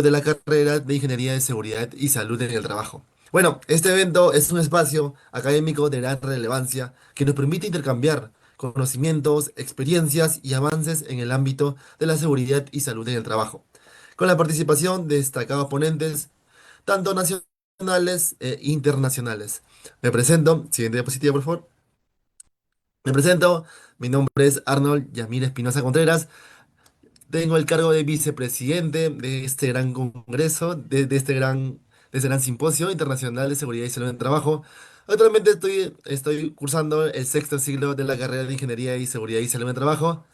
de la carrera de Ingeniería de Seguridad y Salud en el Trabajo. Bueno, este evento es un espacio académico de gran relevancia que nos permite intercambiar conocimientos, experiencias y avances en el ámbito de la seguridad y salud en el trabajo, con la participación de destacados ponentes, tanto nacionales e internacionales. Me presento, siguiente diapositiva, por favor. Me presento, mi nombre es Arnold Yamir Espinosa Contreras. Tengo el cargo de vicepresidente de este gran congreso, de este gran simposio internacional de seguridad y salud en el trabajo. Actualmente estoy cursando el sexto ciclo de la carrera de Ingeniería y Seguridad y Salud en el Trabajo.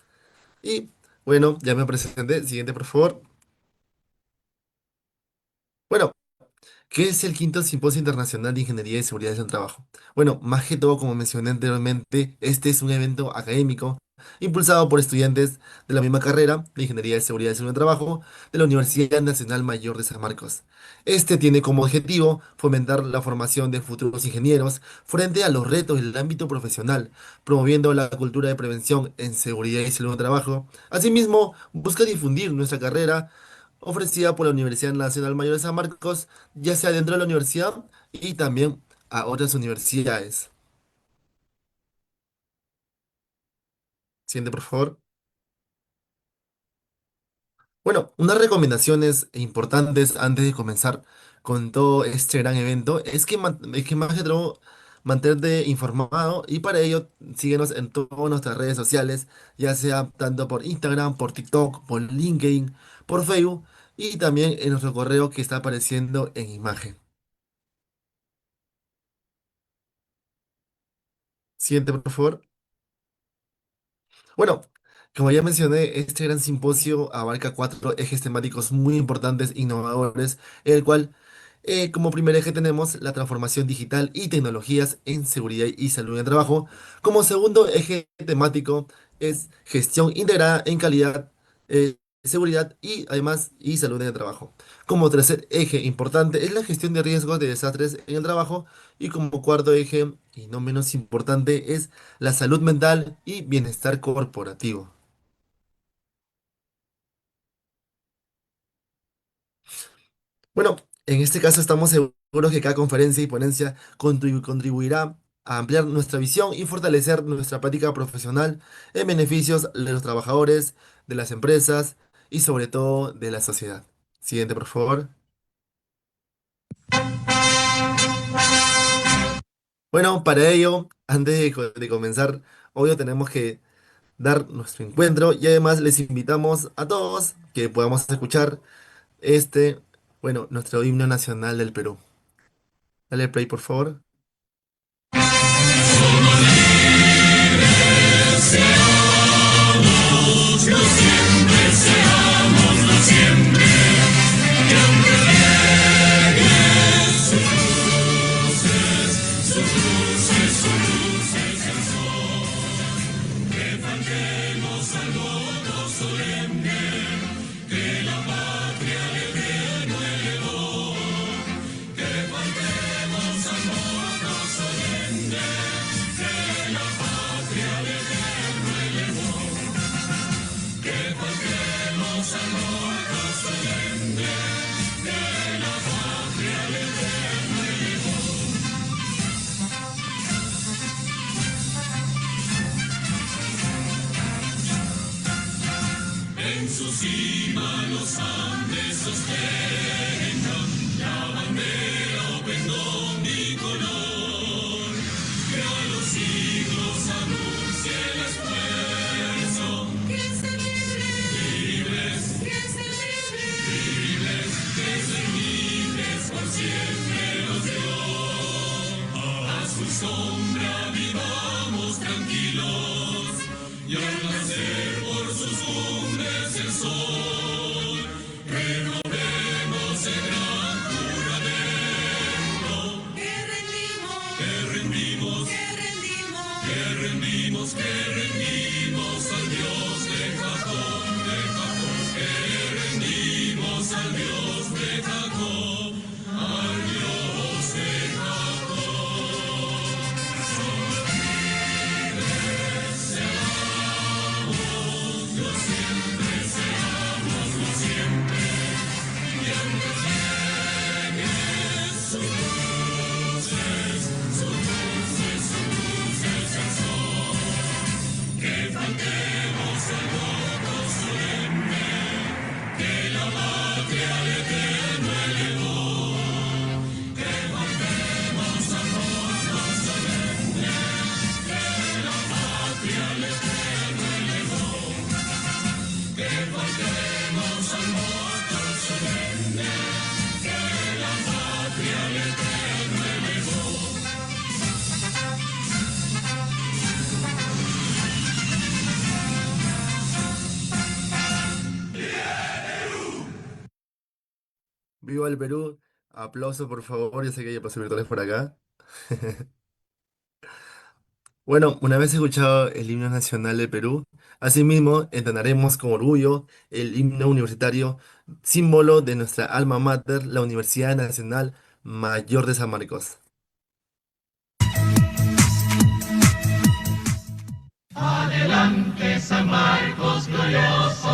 Y bueno, ya me presenté. Siguiente, por favor. Bueno, ¿qué es el quinto Simposio Internacional de Ingeniería y Seguridad en el Trabajo? Bueno, más que todo, como mencioné anteriormente, este es un evento académico impulsado por estudiantes de la misma carrera de Ingeniería de Seguridad y Salud en el Trabajo de la Universidad Nacional Mayor de San Marcos. Este tiene como objetivo fomentar la formación de futuros ingenieros frente a los retos del ámbito profesional, promoviendo la cultura de prevención en seguridad y salud en el trabajo. Asimismo, busca difundir nuestra carrera ofrecida por la Universidad Nacional Mayor de San Marcos, ya sea dentro de la universidad y también a otras universidades. Siguiente, por favor. Bueno, unas recomendaciones importantes antes de comenzar con todo este gran evento es que más que todo mantenerte informado y para ello síguenos en todas nuestras redes sociales, ya sea tanto por Instagram, por TikTok, por LinkedIn, por Facebook y también en nuestro correo que está apareciendo en imagen. Siguiente, por favor. Bueno, como ya mencioné, este gran simposio abarca cuatro ejes temáticos muy importantes, innovadores, en el cual como primer eje tenemos la transformación digital y tecnologías en seguridad y salud en el trabajo. Como segundo eje temático es gestión integrada en calidad, seguridad y además y salud en el trabajo. Como tercer eje importante es la gestión de riesgos de desastres en el trabajo. Y como cuarto eje, y no menos importante, es la salud mental y bienestar corporativo. Bueno, en este caso estamos seguros que cada conferencia y ponencia contribuirá a ampliar nuestra visión y fortalecer nuestra práctica profesional en beneficios de los trabajadores, de las empresas y sobre todo de la sociedad. Siguiente, por favor. Bueno, para ello, antes de comenzar, obvio tenemos que dar nuestro encuentro y además les invitamos a todos que podamos escuchar nuestro himno nacional del Perú. Dale play, por favor. Viva el Perú. Aplauso, por favor. Yo sé que hay aplausos virtuales por acá. Bueno, una vez escuchado el himno nacional de Perú, asimismo entonaremos con orgullo el himno universitario, símbolo de nuestra alma mater, la Universidad Nacional Mayor de San Marcos. Adelante, San Marcos glorioso,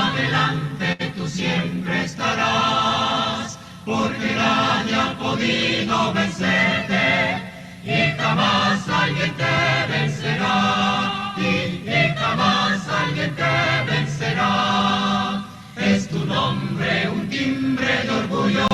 adelante tú siempre estarás, porque nadie ha podido vencerte y jamás alguien te vencerá, y jamás alguien te vencerá. Es tu nombre un timbre de orgullo,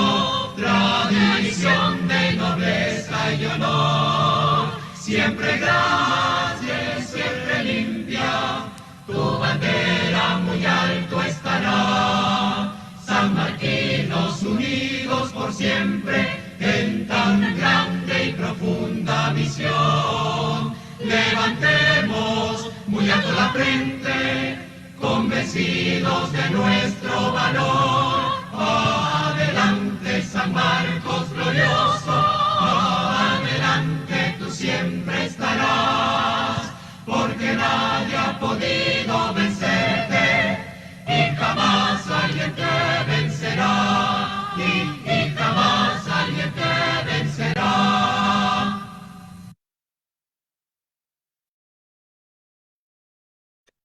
tradición de nobleza y honor, siempre grande, siempre limpia, tu bandera muy alto estará. San Marquinos unidos por siempre en tan grande y profunda misión. Levantemos muy alto la frente, convencidos de nuestro valor. Adelante, San Marcos glorioso, adelante tú siempre estarás, porque nadie ha podido vencerte y jamás alguien te vencerá, y jamás alguien te vencerá.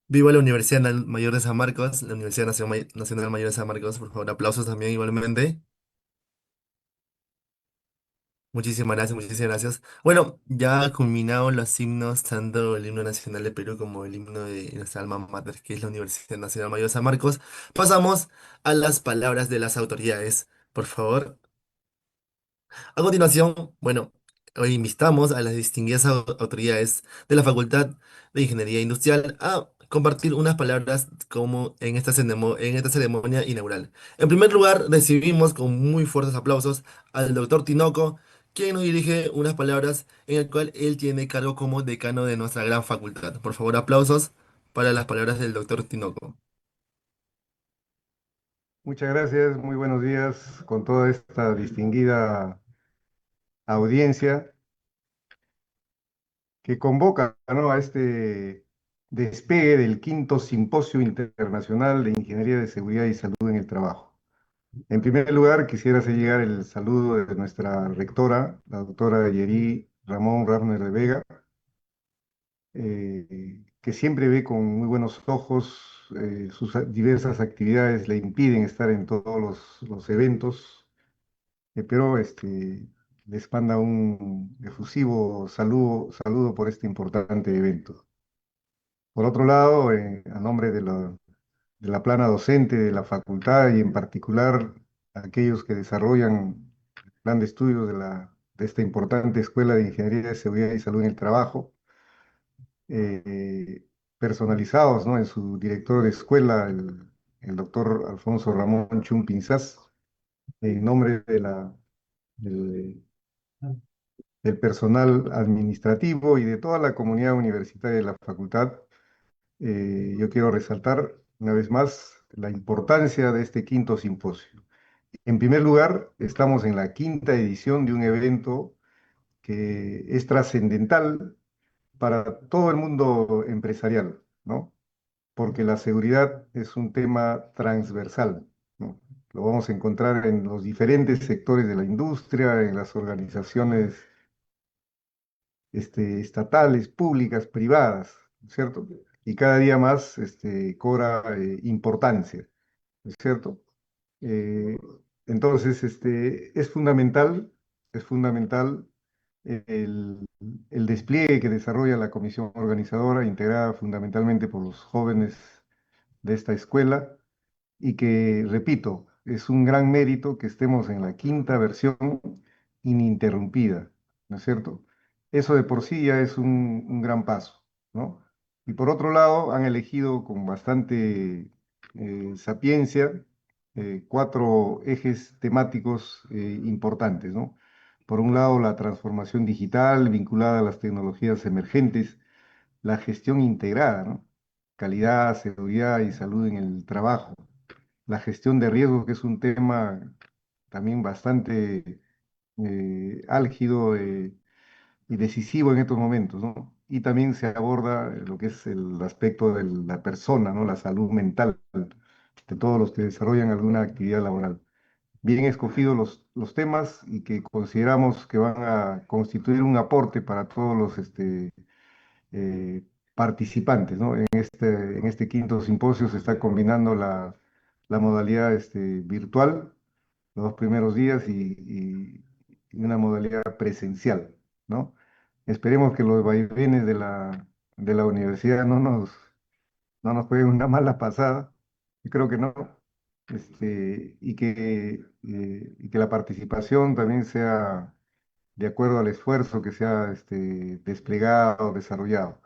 Viva la Universidad Mayor de San Marcos, la Universidad Nacional Mayor de San Marcos. Por favor, aplausos también igualmente. Muchísimas gracias, muchísimas gracias. Bueno, ya culminados los himnos, tanto el himno nacional de Perú como el himno de nuestra alma mater, que es la Universidad Nacional Mayor de San Marcos, pasamos a las palabras de las autoridades. Por favor. A continuación, bueno, hoy invitamos a las distinguidas autoridades de la Facultad de Ingeniería Industrial a compartir unas palabras como en esta ceremonia inaugural. En primer lugar, recibimos con muy fuertes aplausos al doctor Tinoco, quien nos dirige unas palabras en el cual él tiene cargo como decano de nuestra gran facultad. Por favor, aplausos para las palabras del doctor Tinoco. Muchas gracias, muy buenos días con toda esta distinguida audiencia que convoca, ¿no?, a este despegue del quinto Simposio Internacional de Ingeniería de Seguridad y Salud en el Trabajo. En primer lugar, quisiera hacer llegar el saludo de nuestra rectora, la doctora Yeri Ramón Rafner de Vega, que siempre ve con muy buenos ojos, sus diversas actividades le impiden estar en todos los eventos. Pero les manda un efusivo saludo por este importante evento. Por otro lado, a nombre de la plana docente de la facultad y en particular aquellos que desarrollan el plan de estudios de esta importante Escuela de Ingeniería de Seguridad y Salud en el Trabajo, eh, personalizados, ¿no?, en su director de escuela, el doctor Alfonso Ramón Chum Pinzás, en nombre del del personal administrativo y de toda la comunidad universitaria de la facultad, yo quiero resaltar una vez más la importancia de este quinto simposio. En primer lugar, estamos en la quinta edición de un evento que es trascendental para todo el mundo empresarial, ¿no? Porque la seguridad es un tema transversal, ¿no? Lo vamos a encontrar en los diferentes sectores de la industria, en las organizaciones estatales, públicas, privadas, ¿no es cierto? Y cada día más cobra importancia, ¿no es cierto? Eh, entonces, es fundamental el despliegue que desarrolla la comisión organizadora, integrada fundamentalmente por los jóvenes de esta escuela, y que, repito, es un gran mérito que estemos en la quinta versión ininterrumpida, ¿no es cierto? Eso de por sí ya es un gran paso, ¿no? Y por otro lado, han elegido con bastante sapiencia cuatro ejes temáticos importantes, ¿no? Por un lado, la transformación digital vinculada a las tecnologías emergentes, la gestión integrada, ¿no? Calidad, seguridad y salud en el trabajo, la gestión de riesgos, que es un tema también bastante álgido y decisivo en estos momentos, ¿no? Y también se aborda lo que es el aspecto de la persona, ¿no? La salud mental de todos los que desarrollan alguna actividad laboral. Bien escogidos los temas y que consideramos que van a constituir un aporte para todos los eh, participantes, ¿no? En este quinto simposio se está combinando la modalidad virtual los dos primeros días y una modalidad presencial, ¿no? Esperemos que los vaivenes de la universidad no nos jueguen una mala pasada, y creo que no, y que la participación también sea de acuerdo al esfuerzo que se ha desplegado, desarrollado.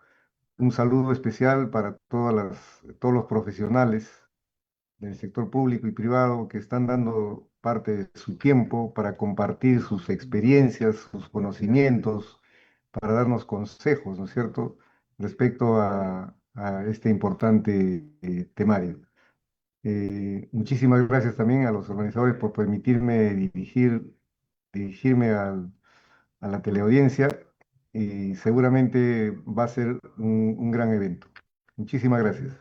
Un saludo especial para todos los profesionales del sector público y privado que están dando parte de su tiempo para compartir sus experiencias, sus conocimientos, para darnos consejos, ¿no es cierto?, respecto a este importante temario. Muchísimas gracias también a los organizadores por permitirme dirigirme a la teleaudiencia y seguramente va a ser un gran evento. Muchísimas gracias.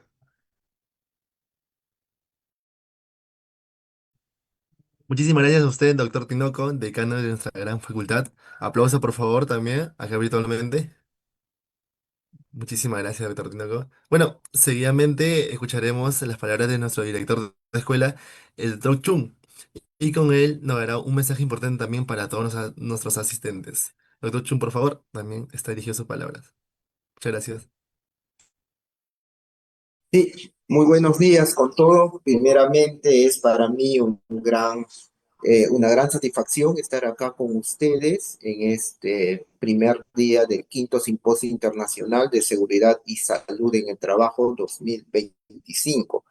Muchísimas gracias a usted, doctor Tinoco, decano de nuestra gran facultad. Aplauso, por favor, también, acá virtualmente. Muchísimas gracias, doctor Tinoco. Bueno, seguidamente escucharemos las palabras de nuestro director de escuela, el doctor Chung, y con él nos dará un mensaje importante también para todos nuestros asistentes. Doctor Chung, por favor, también está dirigido sus palabras. Muchas gracias. Sí, muy buenos días con todos. Primeramente es para mí una gran satisfacción estar acá con ustedes en este primer día del quinto Simposio Internacional de Seguridad y Salud en el Trabajo 2025.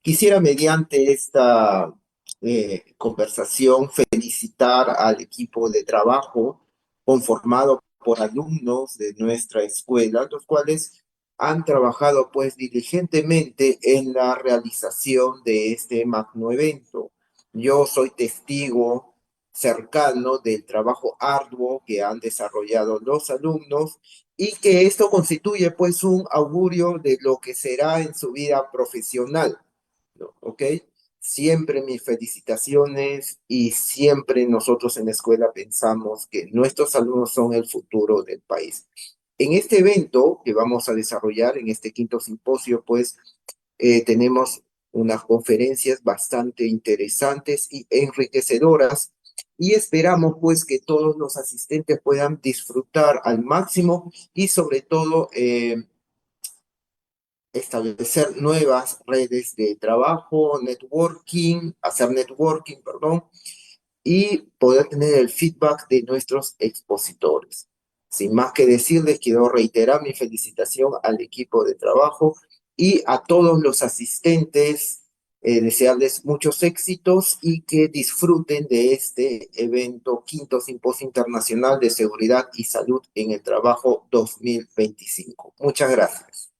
Quisiera mediante esta conversación felicitar al equipo de trabajo conformado por alumnos de nuestra escuela, los cuales han trabajado pues diligentemente en la realización de este magno evento. Yo soy testigo cercano del trabajo arduo que han desarrollado los alumnos y que esto constituye pues un augurio de lo que será en su vida profesional, ¿no? ¿Ok? Siempre mis felicitaciones y siempre nosotros en la escuela pensamos que nuestros alumnos son el futuro del país. En este evento que vamos a desarrollar, en este quinto simposio, pues tenemos unas conferencias bastante interesantes y enriquecedoras y esperamos pues que todos los asistentes puedan disfrutar al máximo y sobre todo establecer nuevas redes de trabajo, hacer networking, perdón, y poder tener el feedback de nuestros expositores. Sin más que decirles, quiero reiterar mi felicitación al equipo de trabajo y a todos los asistentes, desearles muchos éxitos y que disfruten de este evento Quinto Simposio Internacional de Seguridad y Salud en el Trabajo 2025. Muchas gracias.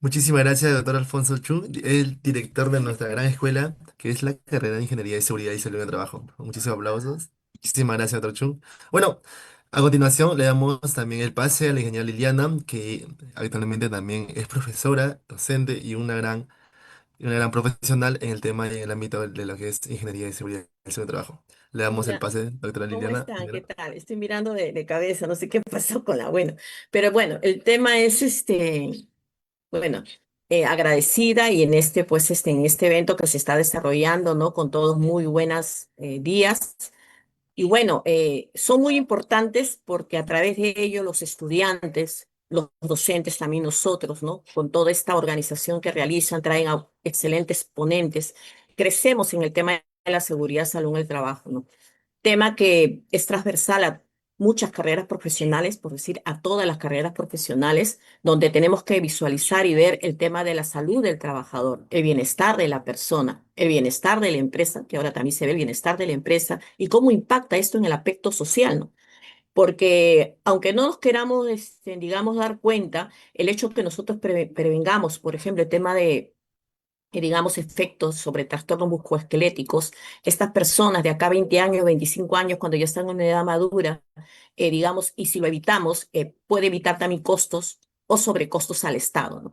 Muchísimas gracias, doctor Alfonso Chung, el director de nuestra gran escuela, que es la carrera de Ingeniería de Seguridad y Salud en el Trabajo. Muchísimos aplausos. Muchísimas gracias, doctor Chung. Bueno, a continuación le damos también el pase a la ingeniera Liliana, que actualmente también es profesora, docente y una gran profesional en el tema y en el ámbito de lo que es Ingeniería de Seguridad y Salud en el Trabajo. Le damos el Hola, pase, doctora ¿cómo Liliana. están? ¿Qué tal? Estoy mirando de cabeza, no sé qué pasó con la bueno. Pero bueno, el tema es bueno, agradecida y en en este evento que se está desarrollando, ¿no? Con todos muy buenas días. Y bueno, son muy importantes porque a través de ello los estudiantes, los docentes, también nosotros, ¿no? Con toda esta organización que realizan, traen a excelentes ponentes, crecemos en el tema de la seguridad, salud en el trabajo, ¿no? Tema que es transversal a muchas carreras profesionales, por decir a todas las carreras profesionales, donde tenemos que visualizar y ver el tema de la salud del trabajador, el bienestar de la persona, el bienestar de la empresa, que ahora también se ve el bienestar de la empresa, y cómo impacta esto en el aspecto social, ¿no? Porque aunque no nos queramos, digamos, dar cuenta, el hecho que nosotros prevengamos, por ejemplo, el tema de digamos, efectos sobre trastornos musculoesqueléticos, estas personas de acá a 20 años, 25 años, cuando ya están en una edad madura, digamos, y si lo evitamos, puede evitar también costos o sobrecostos al Estado, ¿no?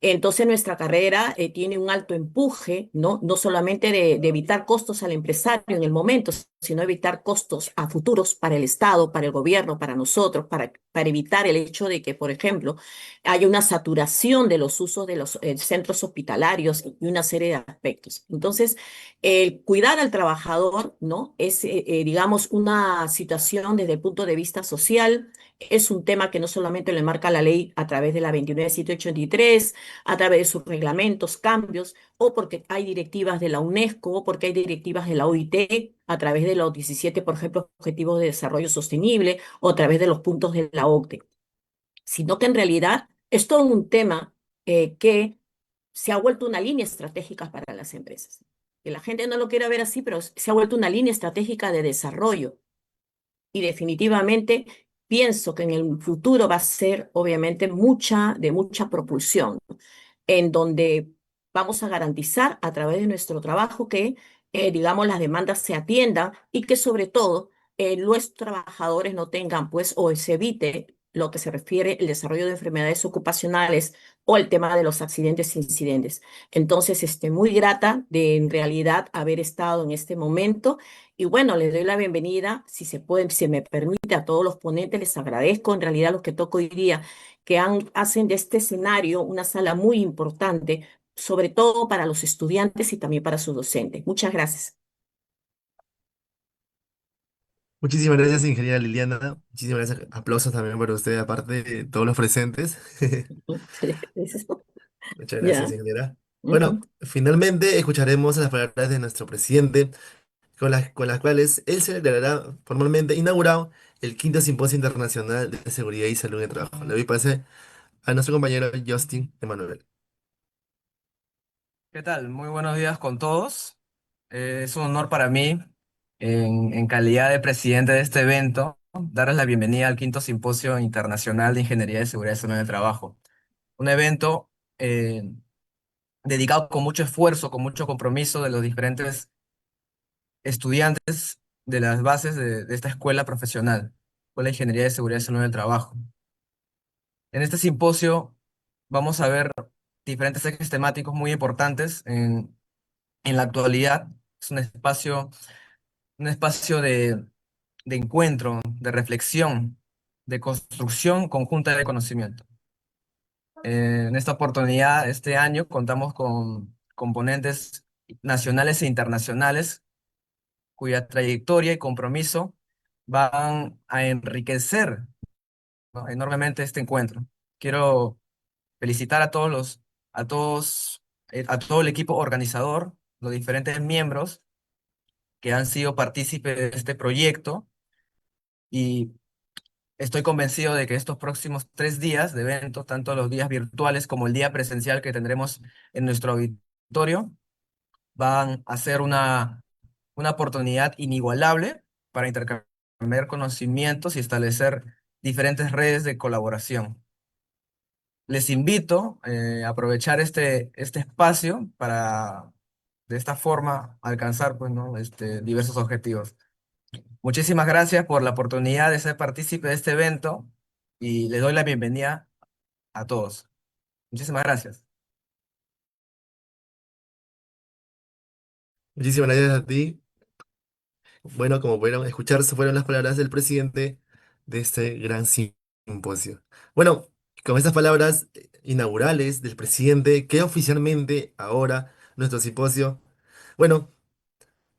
Entonces nuestra carrera tiene un alto empuje, ¿no? No solamente de evitar costos al empresario en el momento, sino evitar costos a futuros para el Estado, para el gobierno, para nosotros, para evitar el hecho de que, por ejemplo, haya una saturación de los usos de los centros hospitalarios y una serie de aspectos. Entonces, el cuidar al trabajador, ¿no? Es, digamos, una situación desde el punto de vista social. Es un tema que no solamente lo enmarca la ley a través de la 29783, a través de sus reglamentos, cambios, o porque hay directivas de la UNESCO, o porque hay directivas de la OIT, a través de los 17, por ejemplo, Objetivos de Desarrollo Sostenible, o a través de los puntos de la OCDE, sino que en realidad es todo un tema que se ha vuelto una línea estratégica para las empresas. Que la gente no lo quiere ver así, pero se ha vuelto una línea estratégica de desarrollo. Y definitivamente pienso que en el futuro va a ser, obviamente, de mucha propulsión, ¿no? En donde vamos a garantizar a través de nuestro trabajo que, digamos, las demandas se atiendan y que sobre todo los trabajadores no tengan, pues, o se evite lo que se refiere al desarrollo de enfermedades ocupacionales o el tema de los accidentes e incidentes. Entonces, muy grata de en realidad haber estado en este momento y bueno, les doy la bienvenida, si se puede, si me permite, a todos los ponentes, les agradezco en realidad los que toco hoy día, que hacen de este escenario una sala muy importante, sobre todo para los estudiantes y también para sus docentes. Muchas gracias. Muchísimas gracias, ingeniera Liliana. Muchísimas gracias. Aplausos también para usted, aparte de todos los presentes. Muchas gracias, Ya. ingeniera. Bueno, Ujú. finalmente escucharemos las palabras de nuestro presidente, con las cuales él se declarará formalmente inaugurado el quinto Simposio Internacional de Seguridad y Salud en el Trabajo. Le doy pase a nuestro compañero Justin Emanuel. ¿Qué tal? Muy buenos días con todos. Es un honor para mí, en calidad de presidente de este evento, darles la bienvenida al quinto Simposio Internacional de Ingeniería de Seguridad y Salud en el Trabajo. Un evento dedicado con mucho esfuerzo, con mucho compromiso de los diferentes estudiantes de las bases de esta escuela profesional, Escuela de Ingeniería de Seguridad y Salud en el Trabajo. En este simposio vamos a ver diferentes ejes temáticos muy importantes en la actualidad. Es un espacio de encuentro, de reflexión, de construcción conjunta de conocimiento. En esta oportunidad, este año, contamos con componentes nacionales e internacionales cuya trayectoria y compromiso van a enriquecer, ¿no?, enormemente este encuentro. Quiero felicitar a todos, a todo el equipo organizador, los diferentes miembros que han sido partícipes de este proyecto y estoy convencido de que estos próximos 3 días de evento, tanto los días virtuales como el día presencial que tendremos en nuestro auditorio, van a ser una oportunidad inigualable para intercambiar conocimientos y establecer diferentes redes de colaboración. Les invito a aprovechar este espacio para de esta forma alcanzar, pues, ¿no?, diversos objetivos. Muchísimas gracias por la oportunidad de ser partícipe de este evento y les doy la bienvenida a todos. Muchísimas gracias. Muchísimas gracias a ti. Bueno, como pudieron escuchar, se fueron las palabras del presidente de este gran simposio. Bueno, con estas palabras inaugurales del presidente, queda oficialmente ahora nuestro simposio. Bueno,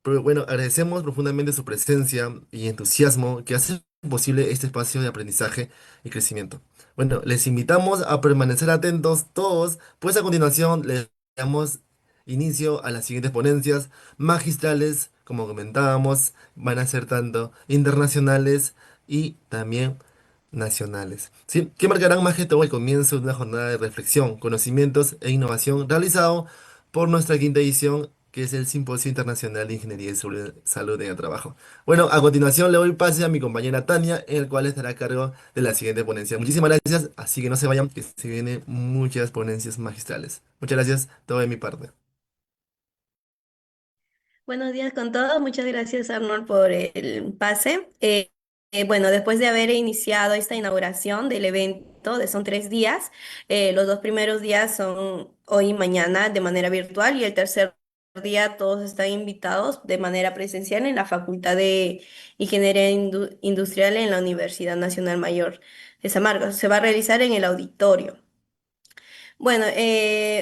pero bueno, agradecemos profundamente su presencia y entusiasmo que hace posible este espacio de aprendizaje y crecimiento. Bueno, les invitamos a permanecer atentos todos, pues a continuación les damos inicio a las siguientes ponencias magistrales, como comentábamos, van a ser tanto internacionales y también nacionales, ¿sí? Que marcarán más que todo el comienzo de una jornada de reflexión, conocimientos e innovación realizado por nuestra quinta edición, que es el Simposio Internacional de Ingeniería y Salud en el Trabajo. Bueno, a continuación le doy pase a mi compañera Tania, en el cual estará a cargo de la siguiente ponencia. Muchísimas gracias, así que no se vayan, que se vienen muchas ponencias magistrales. Muchas gracias, todo de mi parte. Buenos días con todos. Muchas gracias, Arnold, por el pase. Bueno, después de haber iniciado esta inauguración del evento, son 3 días, los dos primeros días son hoy y mañana de manera virtual y el tercer día todos están invitados de manera presencial en la Facultad de Ingeniería Industrial en la Universidad Nacional Mayor de San Marcos. Se va a realizar en el auditorio. Bueno,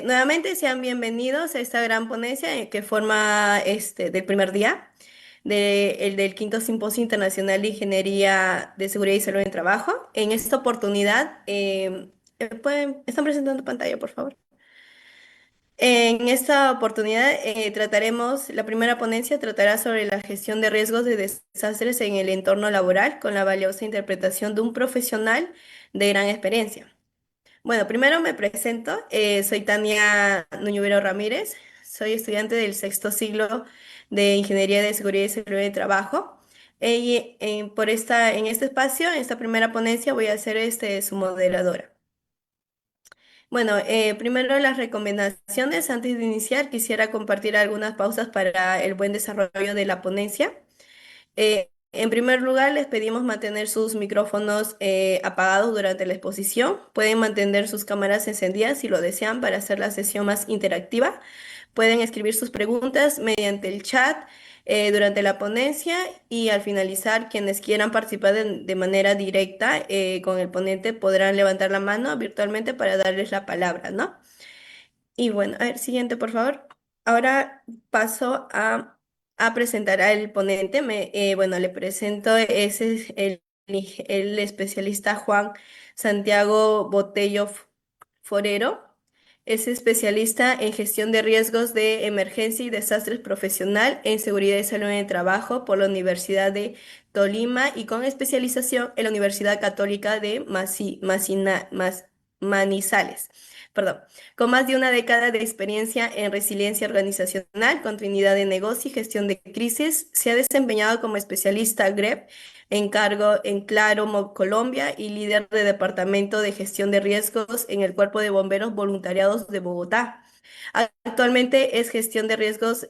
nuevamente sean bienvenidos a esta gran ponencia que forma del primer día, el del quinto Simposio Internacional de Ingeniería de Seguridad y Salud en el Trabajo. En esta oportunidad, ¿están presentando pantalla, por favor? En esta oportunidad trataremos, la primera ponencia tratará sobre la gestión de riesgos de desastres en el entorno laboral con la valiosa interpretación de un profesional de gran experiencia. Bueno, primero me presento. Soy Tania Nuñuvero Ramírez. Soy estudiante del sexto siglo de Ingeniería de Seguridad y Salud de Trabajo. En este espacio, en esta primera ponencia, voy a ser su moderadora. Bueno, primero las recomendaciones. Antes de iniciar, quisiera compartir algunas pausas para el buen desarrollo de la ponencia. En primer lugar, les pedimos mantener sus micrófonos apagados durante la exposición. Pueden mantener sus cámaras encendidas si lo desean para hacer la sesión más interactiva. Pueden escribir sus preguntas mediante el chat durante la ponencia y al finalizar, quienes quieran participar de manera directa con el ponente podrán levantar la mano virtualmente para darles la palabra, ¿no? Y bueno, a ver, siguiente, por favor. Ahora paso a presentar al ponente. Bueno, le presento, ese es el especialista Juan Santiago Botello Forero. Es especialista en gestión de riesgos de emergencia y desastres profesional en seguridad y salud en el trabajo por la Universidad de Tolima y con especialización en la Universidad Católica de Manizales. Perdón, con más de una década de experiencia en resiliencia organizacional, continuidad de negocio y gestión de crisis, se ha desempeñado como especialista GREP en cargo en Claro Colombia y líder de Departamento de Gestión de Riesgos en el Cuerpo de Bomberos Voluntariados de Bogotá. Actualmente es gestión de riesgos,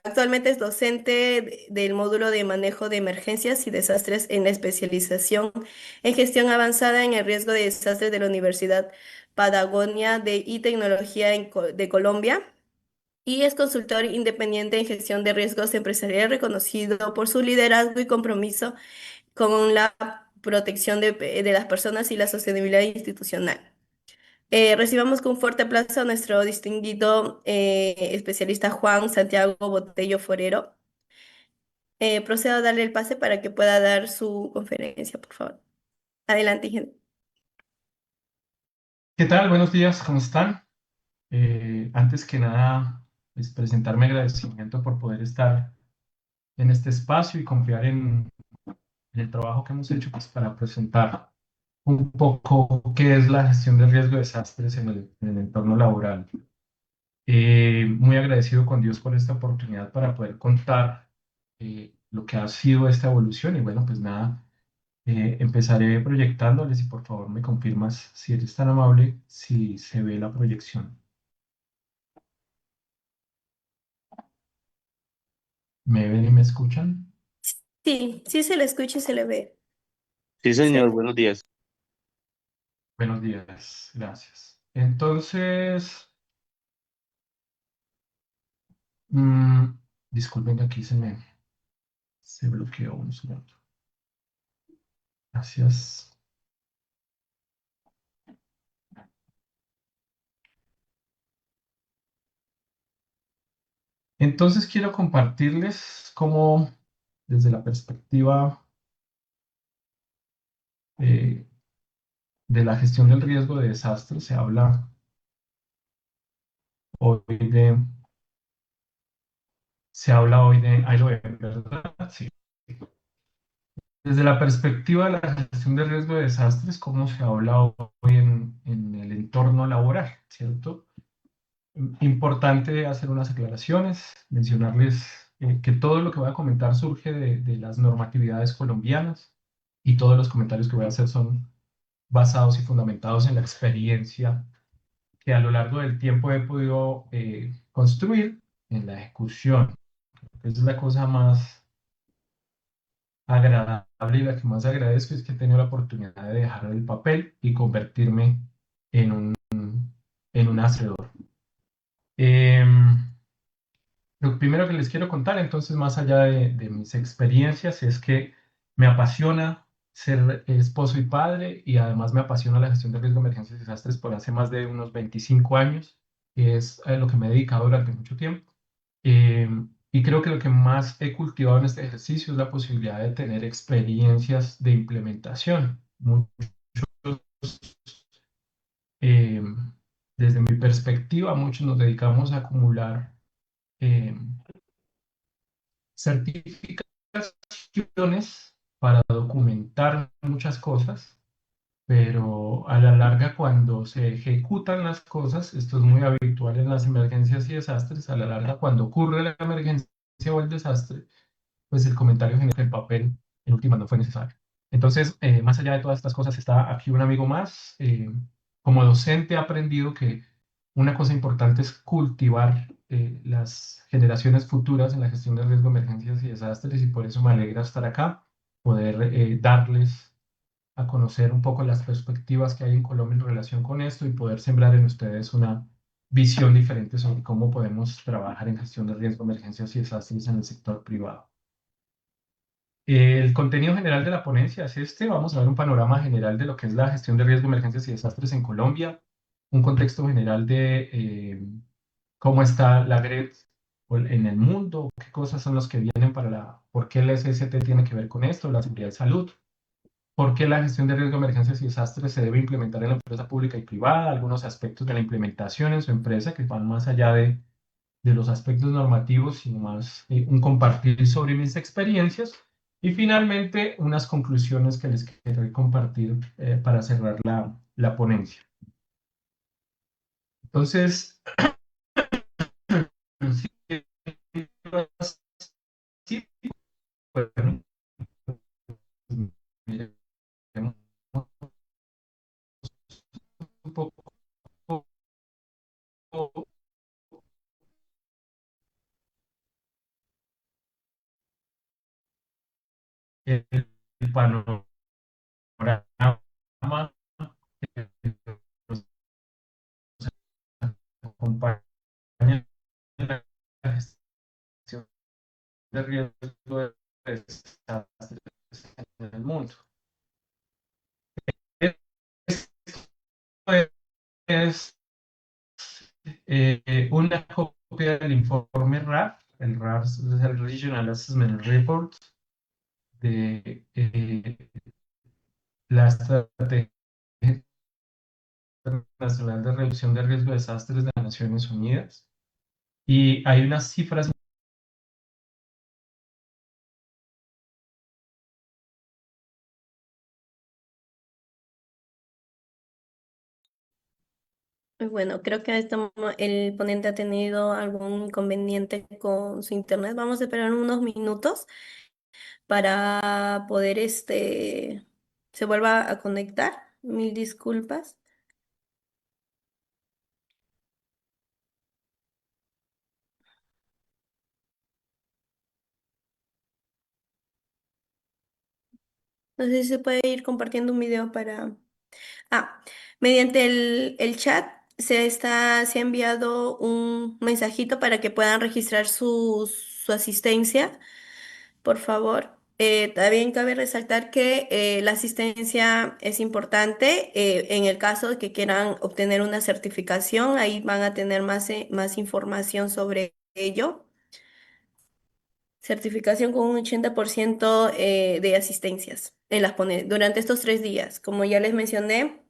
actualmente es docente del módulo de manejo de emergencias y desastres en la especialización en gestión avanzada en el riesgo de desastres de la Universidad Patagonia y Tecnología de Colombia. Y es consultor independiente en gestión de riesgos empresariales reconocido por su liderazgo y compromiso con la protección de las personas y la sostenibilidad institucional. Recibamos con fuerte aplauso a nuestro distinguido especialista Juan Santiago Botello Forero. Procedo a darle el pase para que pueda dar su conferencia, por favor. Adelante, ingeniero. ¿Qué tal? Buenos días, ¿cómo están? Antes que nada, pues presentar mi agradecimiento por poder estar en este espacio y confiar en el trabajo que hemos hecho pues, para presentar un poco qué es la gestión del riesgo de desastres en el entorno laboral. Muy agradecido con Dios por esta oportunidad para poder contar lo que ha sido esta evolución y bueno, pues nada, empezaré proyectándoles y por favor me confirmas si eres tan amable, si se ve la proyección. ¿Me ven y me escuchan? Sí, sí se le escucha y se le ve. Sí, Sí. señor, buenos días. Buenos días, gracias. Entonces, mm, disculpen que aquí se bloqueó un segundo. Gracias. Entonces quiero compartirles cómo desde la perspectiva eh, de la gestión del riesgo de desastres se habla hoy ahí lo ven, ¿verdad? Sí. Desde la perspectiva de la gestión del riesgo de desastres, cómo se habla hoy en el entorno laboral, ¿cierto? Importante hacer unas aclaraciones, mencionarles que todo lo que voy a comentar surge de las normatividades colombianas y todos los comentarios que voy a hacer son basados y fundamentados en la experiencia que a lo largo del tiempo he podido construir en la ejecución es la cosa más agradable y la que más agradezco es que he tenido la oportunidad de dejar el papel y convertirme en un hacedor. Em, lo primero que les quiero contar, entonces, más allá de mis experiencias, es que me apasiona ser esposo y padre y además me apasiona la gestión de riesgo, emergencias y desastres por hace más de unos 25 años, que es a lo que me he dedicado durante mucho tiempo. Y creo que lo que más he cultivado en este ejercicio es la posibilidad de tener experiencias de implementación. Eh, Desde mi perspectiva, muchos nos dedicamos a acumular eh, certificaciones para documentar muchas cosas, pero a la larga cuando se ejecutan las cosas, esto es muy habitual en las emergencias y desastres, a la larga cuando ocurre la emergencia o el desastre, pues el comentario genera que el papel en última no fue necesario. Entonces, más allá de todas estas cosas, está aquí un amigo más. Como docente he aprendido que una cosa importante es cultivar las generaciones futuras en la gestión de riesgo, emergencias y desastres, y por eso me alegra estar acá, poder darles a conocer un poco las perspectivas que hay en Colombia en relación con esto y poder sembrar en ustedes una visión diferente sobre cómo podemos trabajar en gestión de riesgo, emergencias y desastres en el sector privado. El contenido general de la ponencia es este. Vamos a ver un panorama general de lo que es la gestión de riesgo, emergencias y desastres en Colombia, un contexto general de cómo está la GRED en el mundo, qué cosas son los que vienen por qué el SST tiene que ver con esto, la seguridad de salud, por qué la gestión de riesgo, emergencias y desastres se debe implementar en la empresa pública y privada, algunos aspectos de la implementación en su empresa que van más allá de los aspectos normativos, sino más un compartir sobre mis experiencias y finalmente unas conclusiones que les quiero compartir para cerrar la ponencia. Entonces, sí, bueno, miremos un poco el panorama que nos acompaña en la gestión de riesgo de desastres en el mundo. Esto es una copia del informe RAF, el RAF es el Regional Assessment Report de la Estrategia Nacional de Reducción de Riesgo de Desastres de las Naciones Unidas. Y hay unas cifras. Bueno, creo que el ponente ha tenido algún inconveniente con su internet. Vamos a esperar unos minutos para poder se vuelva a conectar. Mil disculpas. No sé si se puede ir compartiendo un video para... Ah, mediante el chat se ha enviado un mensajito para que puedan registrar su asistencia, por favor. También cabe resaltar que la asistencia es importante en el caso de que quieran obtener una certificación, ahí van a tener más información sobre ello. Certificación con un 80% de asistencias durante estos 3 días. Como ya les mencioné,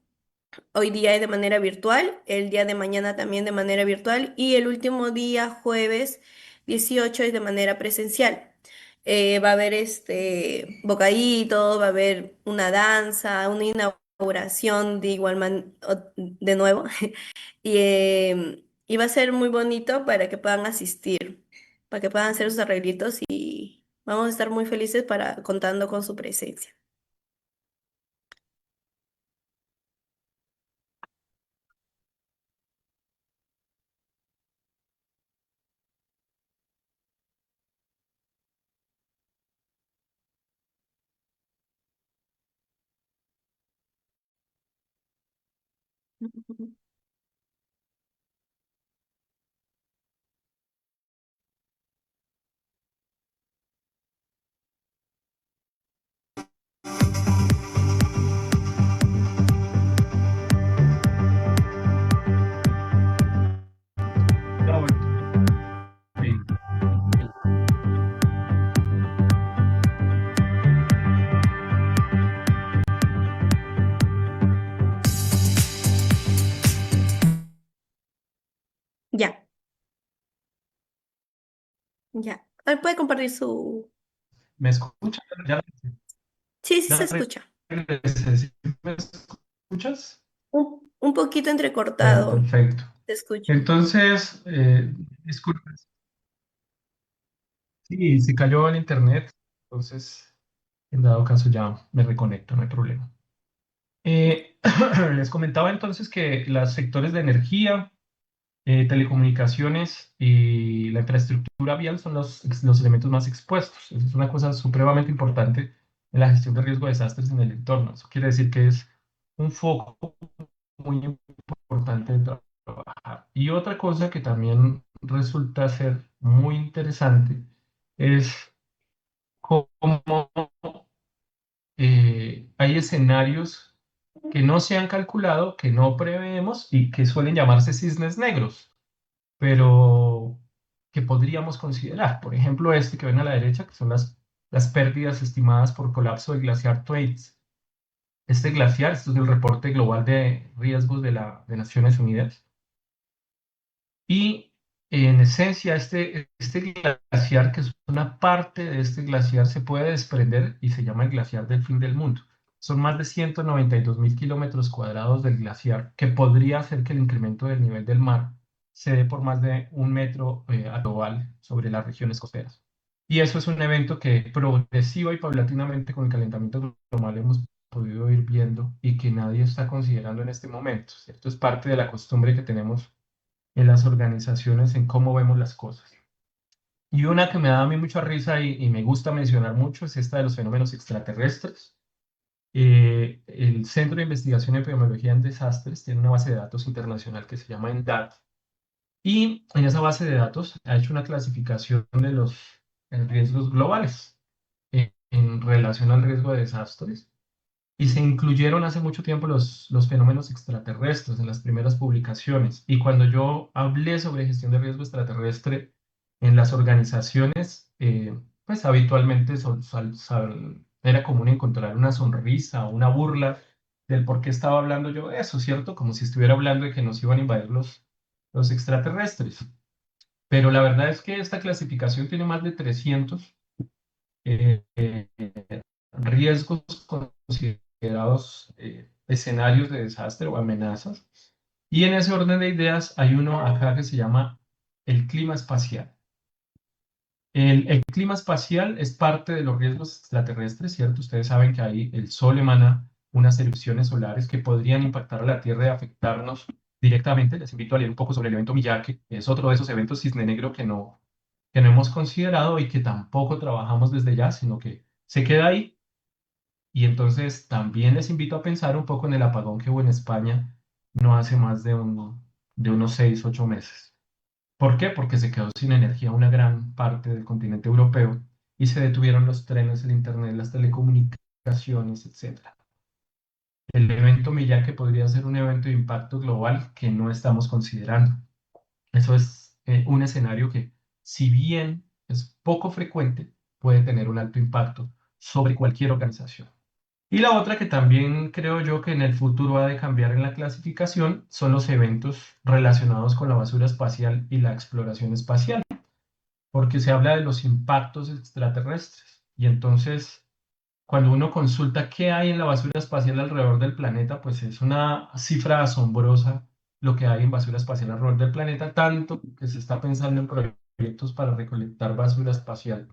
hoy día es de manera virtual, el día de mañana también de manera virtual y el último día, jueves 18, es de manera presencial. Va a haber bocadito, va a haber una danza, una inauguración de nuevo y va a ser muy bonito para que puedan asistir, para que puedan hacer sus arreglitos y vamos a estar muy felices contando con su presencia. Ya vuelto. Ok. Ya, ya. A ver, puede compartir su... ¿Me escuchas? Ya, Sí, sí se ya escucha. regresé. ¿Sí me escuchas? Un poquito Bueno, entrecortado, perfecto. te escucho. Entonces, disculpe, sí, se cayó el internet, entonces, en dado caso ya me reconecto, no hay problema. Les comentaba entonces que los sectores de energía, telecomunicaciones y la infraestructura vial son los elementos más expuestos. Eso es una cosa supremamente importante en la gestión de riesgo de desastres en el entorno. Eso quiere decir que es un foco muy importante de trabajar. Y otra cosa que también resulta ser muy interesante es cómo hay escenarios que no se han calculado, que no preveemos y que suelen llamarse cisnes negros, pero que podríamos considerar. Por ejemplo, este que ven a la derecha, que son las pérdidas estimadas por colapso del glaciar Thwaites. Este glaciar, esto es el reporte global de riesgos de Naciones Unidas. Y en esencia, este glaciar, que es una parte de este glaciar, se puede desprender y se llama el glaciar del fin del mundo. Son más de 192.000 kilómetros cuadrados del glaciar, que podría hacer que el incremento del nivel del mar se dé por más de 1 metro a global sobre las regiones costeras. Y eso es un evento que progresiva y paulatinamente con el calentamiento global hemos podido ir viendo y que nadie está considerando en este momento, ¿cierto? Es parte de la costumbre que tenemos en las organizaciones en cómo vemos las cosas. Y una que me da a mí mucha risa y me gusta mencionar mucho es esta de los fenómenos extraterrestres. El Centro de Investigación en Epidemiología en Desastres tiene una base de datos internacional que se llama ENDAT, y en esa base de datos ha hecho una clasificación de los riesgos globales en relación al riesgo de desastres. Y se incluyeron hace mucho tiempo los fenómenos extraterrestres en las primeras publicaciones. Y cuando yo hablé sobre gestión de riesgo extraterrestre en las organizaciones, pues habitualmente era común encontrar una sonrisa o una burla del por qué estaba hablando yo de eso, ¿cierto? Como si estuviera hablando de que nos iban a invadir los extraterrestres. Pero la verdad es que esta clasificación tiene más de 300 eh, eh, riesgos considerados escenarios de desastre o amenazas. Y en ese orden de ideas hay uno acá que se llama el clima espacial. El clima espacial es parte de los riesgos extraterrestres, ¿cierto? Ustedes saben que ahí el Sol emana unas erupciones solares que podrían impactar a la Tierra y afectarnos directamente. Les invito a leer un poco sobre el evento Miyake, que es otro de esos eventos cisne negro que no hemos considerado y que tampoco trabajamos desde ya, sino que se queda ahí. Y entonces también les invito a pensar un poco en el apagón que hubo en España no hace más de unos 6, 8 meses. ¿Por qué? Porque se quedó sin energía una gran parte del continente europeo y se detuvieron los trenes, el internet, las telecomunicaciones, etcétera. El evento Miyake podría ser un evento de impacto global que no estamos considerando. Eso es un escenario que, si bien es poco frecuente, puede tener un alto impacto sobre cualquier organización. Y la otra que también creo yo que en el futuro ha de cambiar en la clasificación son los eventos relacionados con la basura espacial y la exploración espacial, porque se habla de los impactos extraterrestres. Y entonces, cuando uno consulta qué hay en la basura espacial alrededor del planeta, pues es una cifra asombrosa lo que hay en basura espacial alrededor del planeta, tanto que se está pensando en proyectos para recolectar basura espacial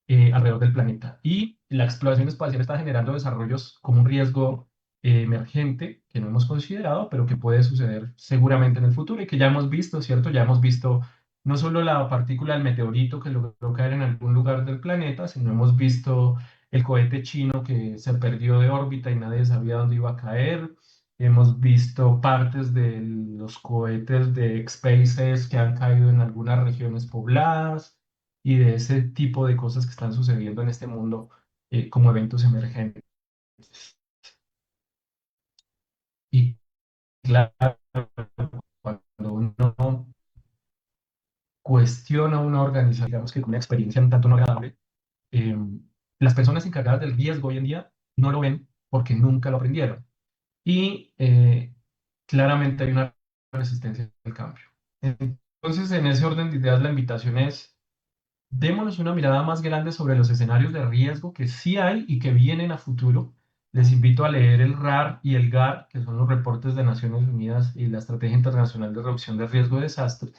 alrededor del planeta. Y la exploración espacial está generando desarrollos como un riesgo emergente que no hemos considerado, pero que puede suceder seguramente en el futuro y que ya hemos visto, ¿cierto? Ya hemos visto no solo la partícula del meteorito que logró caer en algún lugar del planeta, sino hemos visto el cohete chino que se perdió de órbita y nadie sabía dónde iba a caer. hemos visto partes de los cohetes de SpaceX que han caído en algunas regiones pobladas y de ese tipo de cosas que están sucediendo en este mundo como eventos emergentes. Y claro, cuando uno cuestiona una organización, digamos que con una experiencia un tanto no agradable, eh, las personas encargadas del riesgo hoy en día no lo ven porque nunca lo aprendieron. Y claramente hay una resistencia al cambio. Entonces, en ese orden de ideas, la invitación es, démonos una mirada más grande sobre los escenarios de riesgo que sí hay y que vienen a futuro. Les invito a leer el RAR y el GAR, que son los reportes de Naciones Unidas y la Estrategia Internacional de Reducción de Riesgo de Desastres,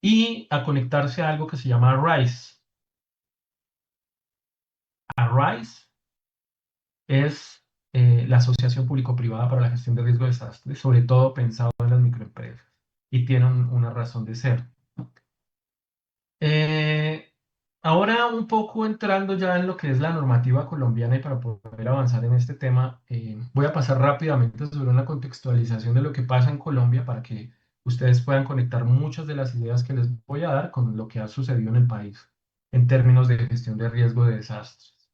y a conectarse a algo que se llama RISE. RISE es la Asociación Público-Privada para la Gestión de Riesgo de Desastres, sobre todo pensado en las microempresas, y tiene una razón de ser. Eh, Ahora un poco entrando ya en lo que es la normativa colombiana y para poder avanzar en este tema, voy a pasar rápidamente sobre una contextualización de lo que pasa en Colombia para que ustedes puedan conectar muchas de las ideas que les voy a dar con lo que ha sucedido en el país en términos de gestión de riesgo de desastres.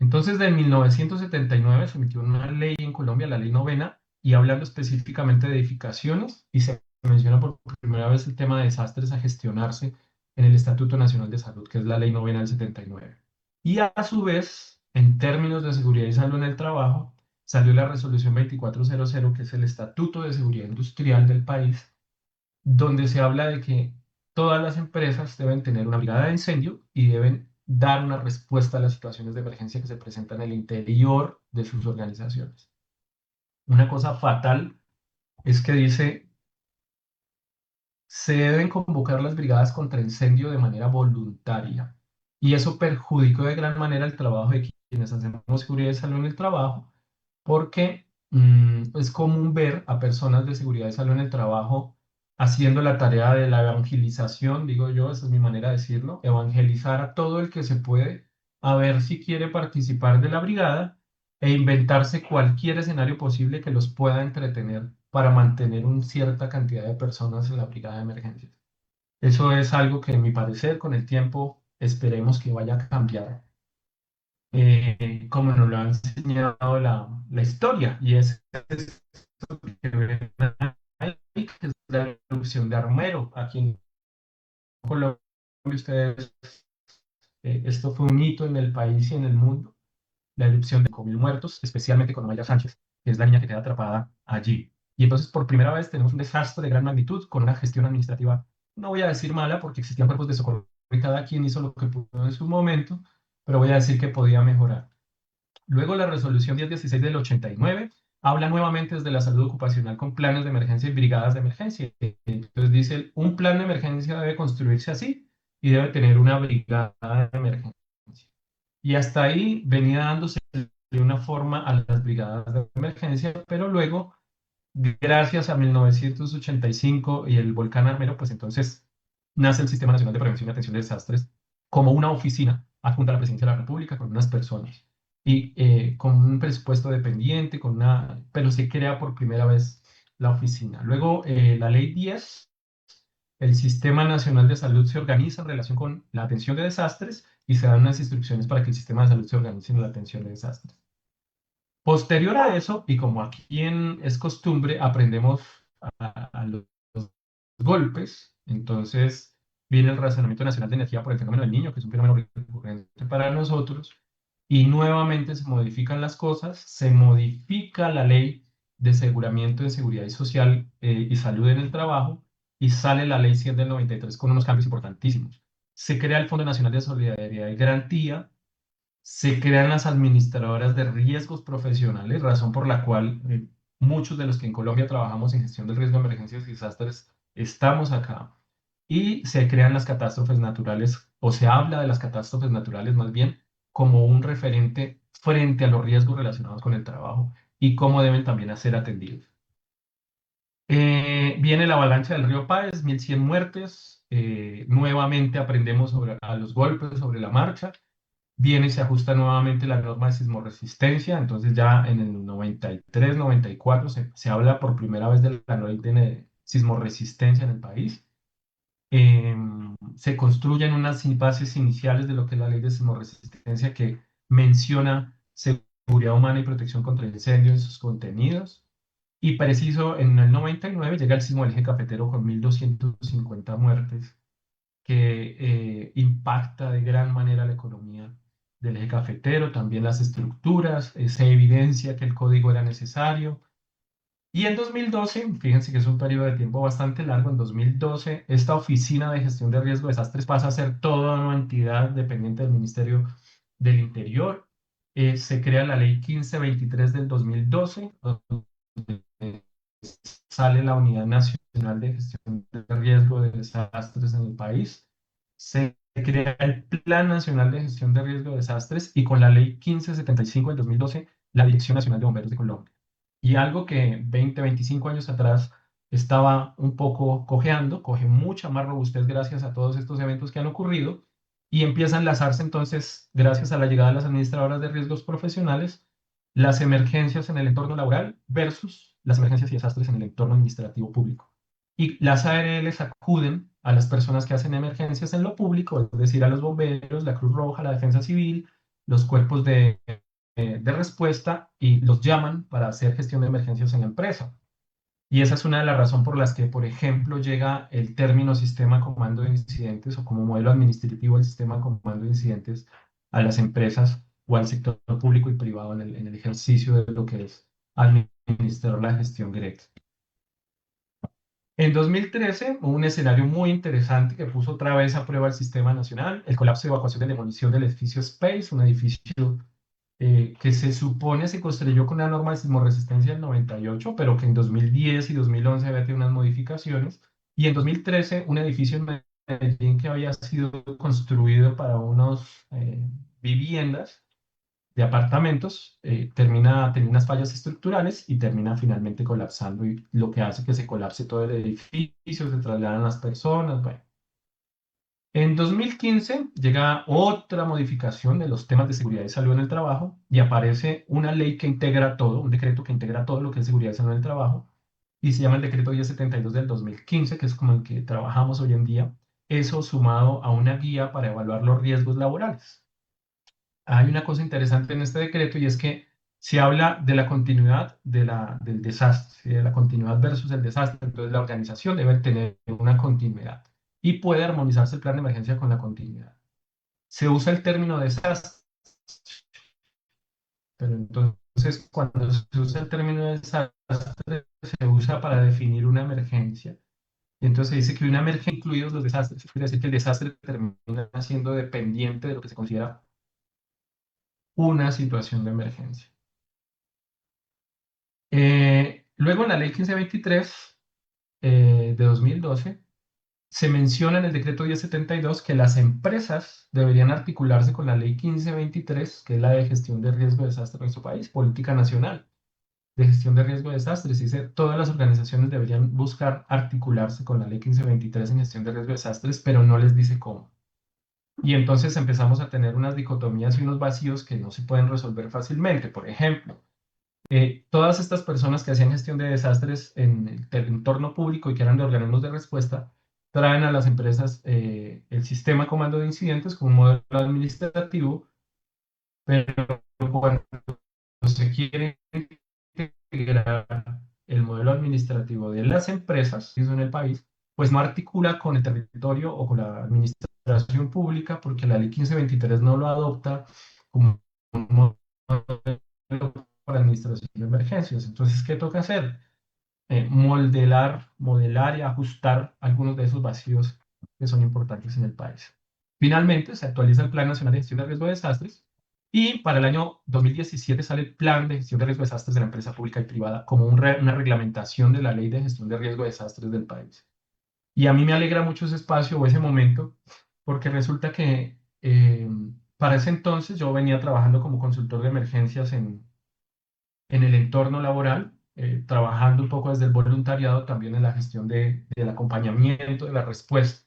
Entonces, de 1979 se emitió una ley en Colombia, la Ley Novena, y hablando específicamente de edificaciones, y se menciona por primera vez el tema de desastres a gestionarse en el Estatuto Nacional de Salud, que es la Ley Novena del 79. Y a su vez, en términos de seguridad y salud en el trabajo, salió la Resolución 2400, que es el Estatuto de Seguridad Industrial del país, donde se habla de que todas las empresas deben tener una brigada de incendio y deben dar una respuesta a las situaciones de emergencia que se presentan en el interior de sus organizaciones. Una cosa fatal es que dice, se deben convocar las brigadas contra incendio de manera voluntaria. Y eso perjudicó de gran manera el trabajo de quienes hacemos seguridad y salud en el trabajo, porque es común ver a personas de seguridad y salud en el trabajo haciendo la tarea de la evangelización, digo yo, esa es mi manera de decirlo, evangelizar a todo el que se puede, a ver si quiere participar de la brigada e inventarse cualquier escenario posible que los pueda entretener para mantener una cierta cantidad de personas en la brigada de emergencias. Eso es algo que, en mi parecer, con el tiempo esperemos que vaya a cambiar, como nos lo ha enseñado la historia, y es esto que ven ahí, que es la erupción de Armero. Aquí en Colombia, ustedes, esto fue un hito en el país y en el mundo, la erupción de 5.000 muertos, especialmente con Amaya Sánchez, que es la niña que queda atrapada allí. Y entonces, por primera vez, tenemos un desastre de gran magnitud con una gestión administrativa, no voy a decir mala, porque existían cuerpos de socorro y cada quien hizo lo que pudo en su momento, pero voy a decir que podía mejorar. Luego, la resolución 1016 del 89 habla nuevamente desde la salud ocupacional con planes de emergencia y brigadas de emergencia. Entonces dice, un plan de emergencia debe construirse así y debe tener una brigada de emergencia. Y hasta ahí venía dándose de una forma a las brigadas de emergencia, pero luego, gracias a 1985 y el volcán Armero, pues entonces nace el Sistema Nacional de Prevención y Atención de Desastres como una oficina adjunta a la Presidencia de la República con unas personas y con un presupuesto dependiente, pero se crea por primera vez la oficina. Luego, la Ley 10, el Sistema Nacional de Salud se organiza en relación con la atención de desastres y se dan unas instrucciones para que el sistema de salud se organice en la atención de desastres. Posterior a eso, y como aquí es costumbre, aprendemos a los golpes, entonces viene el Razonamiento Nacional de Energía por el Fenómeno del Niño, que es un fenómeno recurrente para nosotros, y nuevamente se modifican las cosas, se modifica la ley de aseguramiento de seguridad y social y salud en el trabajo, y sale la ley 100 del 93 con unos cambios importantísimos. Se crea el Fondo Nacional de Solidaridad y Garantía, se crean las administradoras de riesgos profesionales, razón por la cual muchos de los que en Colombia trabajamos en gestión del riesgo de emergencias y desastres estamos acá. Y se crean las catástrofes naturales, o se habla de las catástrofes naturales más bien como un referente frente a los riesgos relacionados con el trabajo y cómo deben también ser atendidos. Viene la avalancha del río Páez, 1.100 muertes. Nuevamente aprendemos a los golpes, sobre la marcha. viene y se ajusta nuevamente la norma de sismoresistencia. Entonces ya en el 93, 94 se habla por primera vez de la ley de sismoresistencia en el país. Se construyen unas bases iniciales de lo que es la ley de sismoresistencia, que menciona seguridad humana y protección contra incendios en sus contenidos. Y preciso, en el 99 llega el sismo del eje cafetero con 1.250 muertes, que impacta de gran manera la economía del eje cafetero, también las estructuras. Se evidencia que el código era necesario. Y en 2012, fíjense que es un periodo de tiempo bastante largo. En 2012, esta Oficina de Gestión de Riesgo de Desastres pasa a ser toda una entidad dependiente del Ministerio del Interior. Se crea la Ley 1523 del 2012, donde sale la Unidad Nacional de Gestión de Riesgo de Desastres en el país. Se crea el Plan Nacional de Gestión de Riesgo de Desastres, y con la Ley 1575 del 2012, la Dirección Nacional de Bomberos de Colombia. Y algo que 20, 25 años atrás estaba un poco cojeando, coge mucha más robustez gracias a todos estos eventos que han ocurrido, y empieza a enlazarse entonces, gracias a la llegada de las administradoras de riesgos profesionales, las emergencias en el entorno laboral versus las emergencias y desastres en el entorno administrativo público. Y las ARLs acuden a las personas que hacen emergencias en lo público, es decir, a los bomberos, la Cruz Roja, la Defensa Civil, los cuerpos de respuesta, y los llaman para hacer gestión de emergencias en la empresa. Y esa es una de las razones por las que, por ejemplo, llega el término sistema comando de incidentes, o como modelo administrativo el sistema comando de incidentes, a las empresas o al sector público y privado en el ejercicio de lo que es administrar la gestión directa. En 2013 hubo un escenario muy interesante que puso otra vez a prueba el sistema nacional: el colapso, evacuación y demolición del edificio Space, un edificio que se supone se construyó con una norma de sismoresistencia del 98, pero que en 2010 y 2011 había tenido unas modificaciones. Y en 2013, un edificio en Medellín que había sido construido para unas viviendas de apartamentos, tenía unas fallas estructurales y termina finalmente colapsando, y lo que hace que se colapse todo el edificio, se trasladan las personas, bueno. En 2015 llega otra modificación de los temas de seguridad y salud en el trabajo, y aparece una ley que integra todo, un decreto que integra todo lo que es seguridad y salud en el trabajo, y se llama el decreto 1072 del 2015, que es como el que trabajamos hoy en día. Eso sumado a una guía para evaluar los riesgos laborales. Hay una cosa interesante en este decreto, y es que se habla de la continuidad del desastre, ¿sí? De la continuidad versus el desastre. Entonces la organización debe tener una continuidad, y puede armonizarse el plan de emergencia con la continuidad. Se usa el término desastre, pero entonces cuando se usa el término desastre se usa para definir una emergencia. Y entonces se dice que una emergencia, incluidos los desastres, quiere decir que el desastre termina siendo dependiente de lo que se considera una situación de emergencia. Luego, en la ley 1523 de 2012, se menciona en el decreto 1072 que las empresas deberían articularse con la ley 1523, que es la de gestión de riesgo de desastre en nuestro país, política nacional de gestión de riesgo de desastres. Dice, todas las organizaciones deberían buscar articularse con la ley 1523 en gestión de riesgo de desastres, pero no les dice cómo. Y entonces empezamos a tener unas dicotomías y unos vacíos que no se pueden resolver fácilmente. Por ejemplo, todas estas personas que hacían gestión de desastres en el entorno público y que eran de organismos de respuesta, traen a las empresas el sistema comando de incidentes como un modelo administrativo, pero cuando se quiere integrar el modelo administrativo de las empresas en el país, pues no articula con el territorio o con la administración pública, porque la ley 1523 no lo adopta como un modelo para administración de emergencias. Entonces, ¿qué toca hacer? Modelar y ajustar algunos de esos vacíos que son importantes en el país. Finalmente, se actualiza el Plan Nacional de Gestión de Riesgo de Desastres, y para el año 2017 sale el Plan de Gestión de Riesgo de Desastres de la empresa pública y privada como una reglamentación de la Ley de Gestión de Riesgo de Desastres del país. Y a mí me alegra mucho ese espacio o ese momento, porque resulta que para ese entonces yo venía trabajando como consultor de emergencias en el entorno laboral, trabajando un poco desde el voluntariado también en la gestión del acompañamiento, de la respuesta.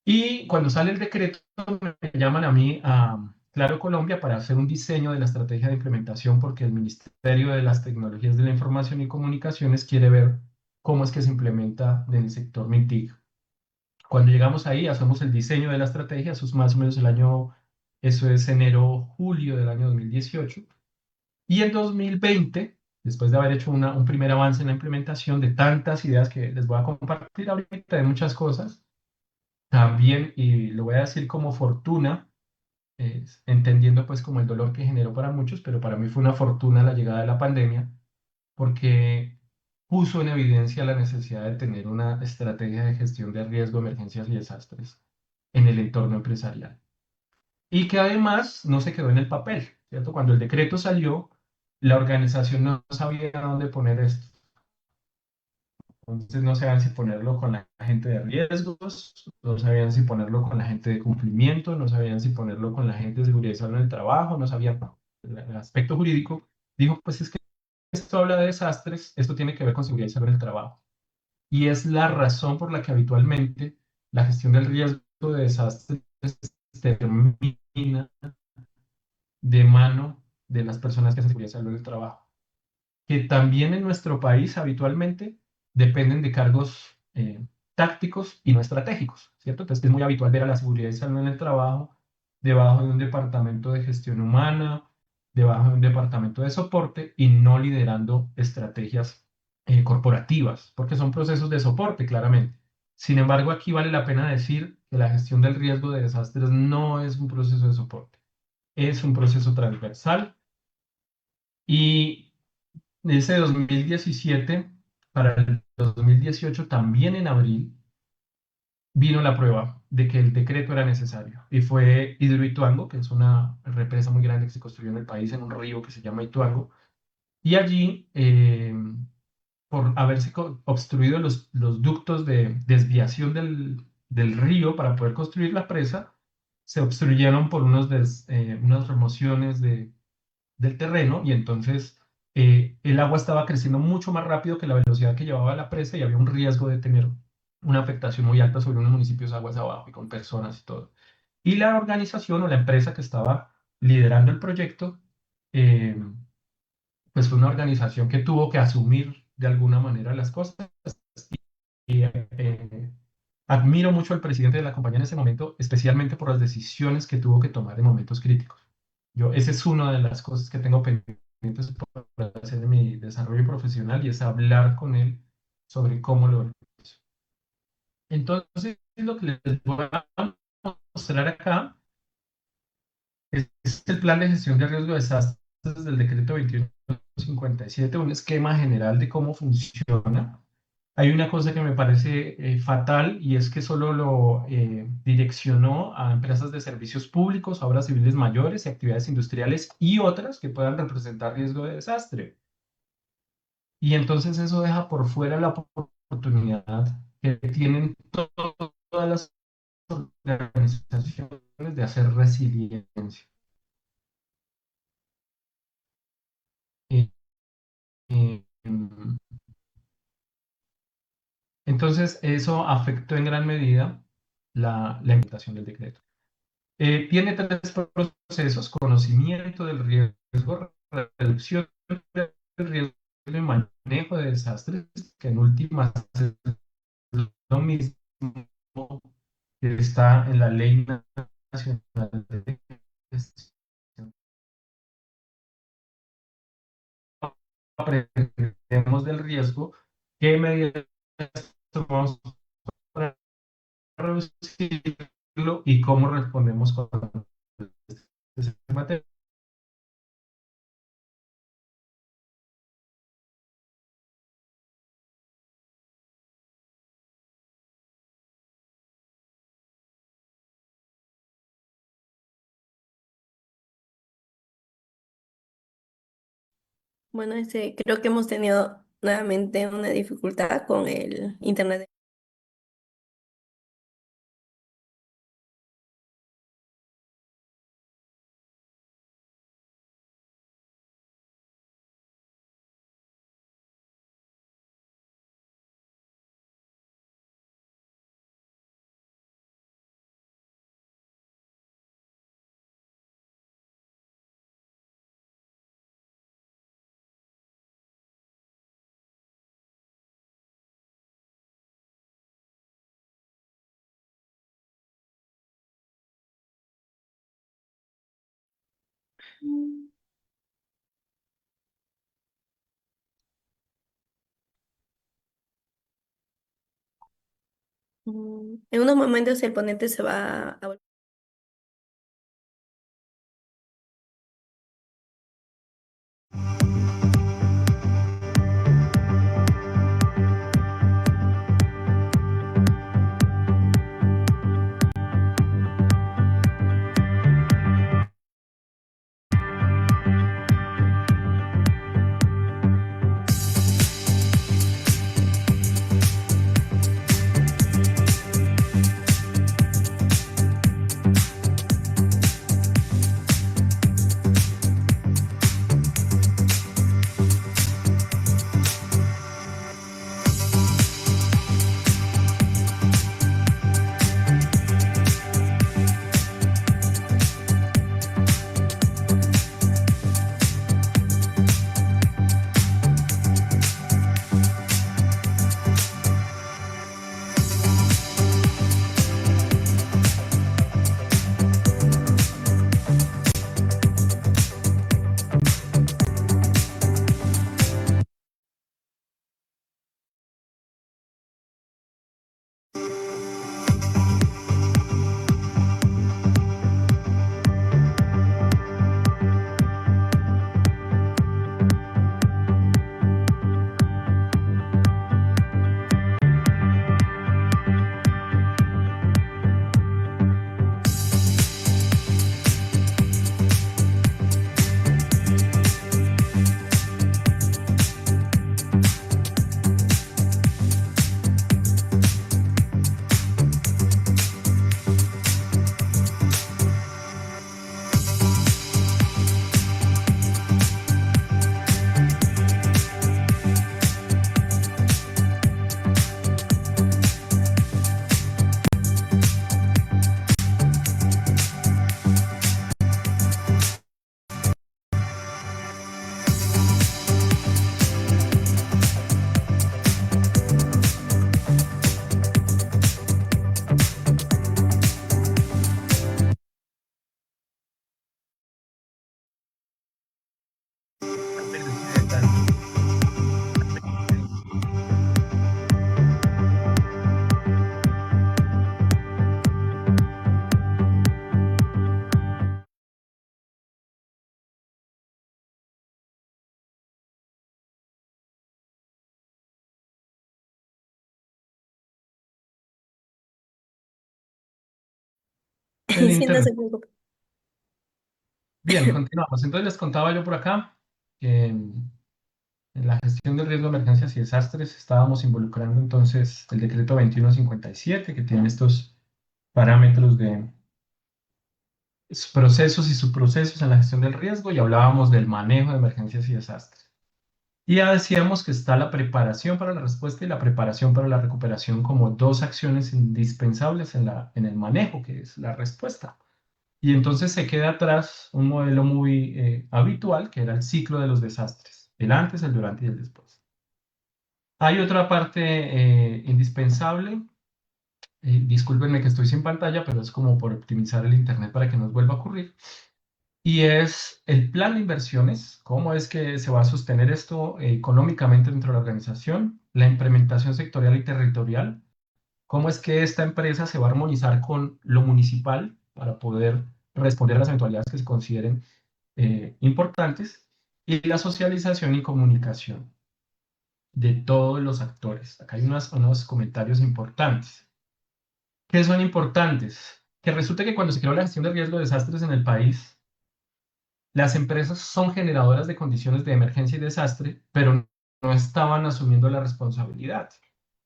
Y cuando sale el decreto, me llaman a mí a Claro Colombia para hacer un diseño de la estrategia de implementación, porque el Ministerio de las Tecnologías de la Información y Comunicaciones quiere ver cómo es que se implementa en el sector MINTIC. Cuando llegamos ahí, hacemos el diseño de la estrategia, eso es más o menos eso es enero, julio del año 2018. Y en 2020, después de haber hecho un primer avance en la implementación de tantas ideas que les voy a compartir ahorita, de muchas cosas, también, y lo voy a decir como fortuna, entendiendo pues como el dolor que generó para muchos, pero para mí fue una fortuna la llegada de la pandemia, porque puso en evidencia la necesidad de tener una estrategia de gestión de riesgo, emergencias y desastres en el entorno empresarial. Y que además no se quedó en el papel, ¿cierto? Cuando el decreto salió, la organización no sabía dónde poner esto. Entonces no sabían si ponerlo con la gente de riesgos, no sabían si ponerlo con la gente de cumplimiento, no sabían si ponerlo con la gente de seguridad y salud en el trabajo, no sabían el aspecto jurídico. Dijo, pues es que esto habla de desastres, esto tiene que ver con seguridad y salud en el trabajo. Y es la razón por la que habitualmente la gestión del riesgo de desastres termina de mano de las personas que hacen seguridad y salud en el trabajo, que también en nuestro país habitualmente dependen de cargos tácticos y no estratégicos, ¿cierto? Entonces es muy habitual ver a la seguridad y salud en el trabajo debajo de un departamento de gestión humana, debajo de un departamento de soporte y no liderando estrategias corporativas, porque son procesos de soporte, claramente. Sin embargo, aquí vale la pena decir que la gestión del riesgo de desastres no es un proceso de soporte, es un proceso transversal y ese 2017 para el 2018, también en abril, vino la prueba de que el decreto era necesario. Y fue Hidroituango, que es una represa muy grande que se construyó en el país, en un río que se llama Ituango. Y allí, por haberse obstruido los ductos de desviación del río para poder construir la presa, se obstruyeron por unas remociones del terreno y entonces el agua estaba creciendo mucho más rápido que la velocidad que llevaba la presa y había un riesgo de tener una afectación muy alta sobre unos municipios aguas abajo y con personas y todo. Y la organización o la empresa que estaba liderando el proyecto, eh, pues fue una organización que tuvo que asumir de alguna manera las cosas. Y admiro mucho al presidente de la compañía en ese momento, especialmente por las decisiones que tuvo que tomar en momentos críticos. Esa es una de las cosas que tengo pendientes por hacer en mi desarrollo profesional y es hablar con él sobre cómo lo hizo. Entonces, lo que les voy a mostrar acá es el plan de gestión de riesgo de desastres del decreto 2157, un esquema general de cómo funciona. Hay una cosa que me parece fatal y es que solo lo direccionó a empresas de servicios públicos, a obras civiles mayores y actividades industriales y otras que puedan representar riesgo de desastre. Y entonces eso deja por fuera la oportunidad que tienen todas las organizaciones de hacer resiliencia. Eh, eh, entonces eso afectó en gran medida la implementación del decreto. Tiene tres procesos: conocimiento del riesgo, reducción del riesgo y manejo de desastres, que en últimas es lo mismo que está en la Ley Nacional de Gestión. Aprendemos del riesgo, qué medidas tomamos para reducirlo y cómo respondemos con ese material. Bueno, creo que hemos tenido nuevamente una dificultad con el internet. En unos momentos el ponente se va a... El Sí, no internet. se preocupe. Bien, continuamos. Entonces les contaba yo por acá que en la gestión del riesgo de emergencias y desastres estábamos involucrando entonces el decreto 2157 que tiene estos parámetros de procesos y subprocesos en la gestión del riesgo y hablábamos del manejo de emergencias y desastres. Y ya decíamos que está la preparación para la respuesta y la preparación para la recuperación como dos acciones indispensables en el manejo, que es la respuesta. Y entonces se queda atrás un modelo muy habitual, que era el ciclo de los desastres, el antes, el durante y el después. Hay otra parte indispensable, discúlpenme que estoy sin pantalla, pero es como por optimizar el internet para que no nos vuelva a ocurrir, y es el plan de inversiones, cómo es que se va a sostener esto económicamente dentro de la organización, la implementación sectorial y territorial, cómo es que esta empresa se va a armonizar con lo municipal para poder responder a las eventualidades que se consideren importantes, y la socialización y comunicación de todos los actores. Acá hay unos comentarios importantes. ¿Qué son importantes? Que resulta que cuando se creó la gestión de riesgo de desastres en el país, las empresas son generadoras de condiciones de emergencia y desastre, pero no estaban asumiendo la responsabilidad.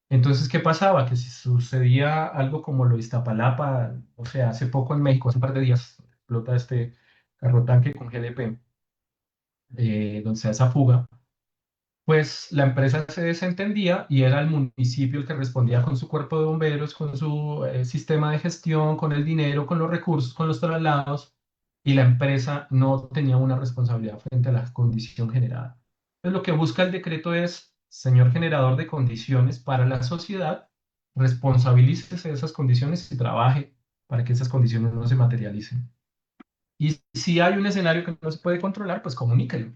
Entonces, ¿qué pasaba? Que si sucedía algo como lo de Iztapalapa, o sea, hace poco en México, hace un par de días, explota este carro tanque con GLP, donde se da esa fuga, pues la empresa se desentendía y era el municipio el que respondía con su cuerpo de bomberos, con su sistema de gestión, con el dinero, con los recursos, con los traslados, y la empresa no tenía una responsabilidad frente a la condición generada. Entonces, lo que busca el decreto es, señor generador de condiciones para la sociedad, responsabilícese de esas condiciones y trabaje para que esas condiciones no se materialicen. Y si hay un escenario que no se puede controlar, pues comuníquelo.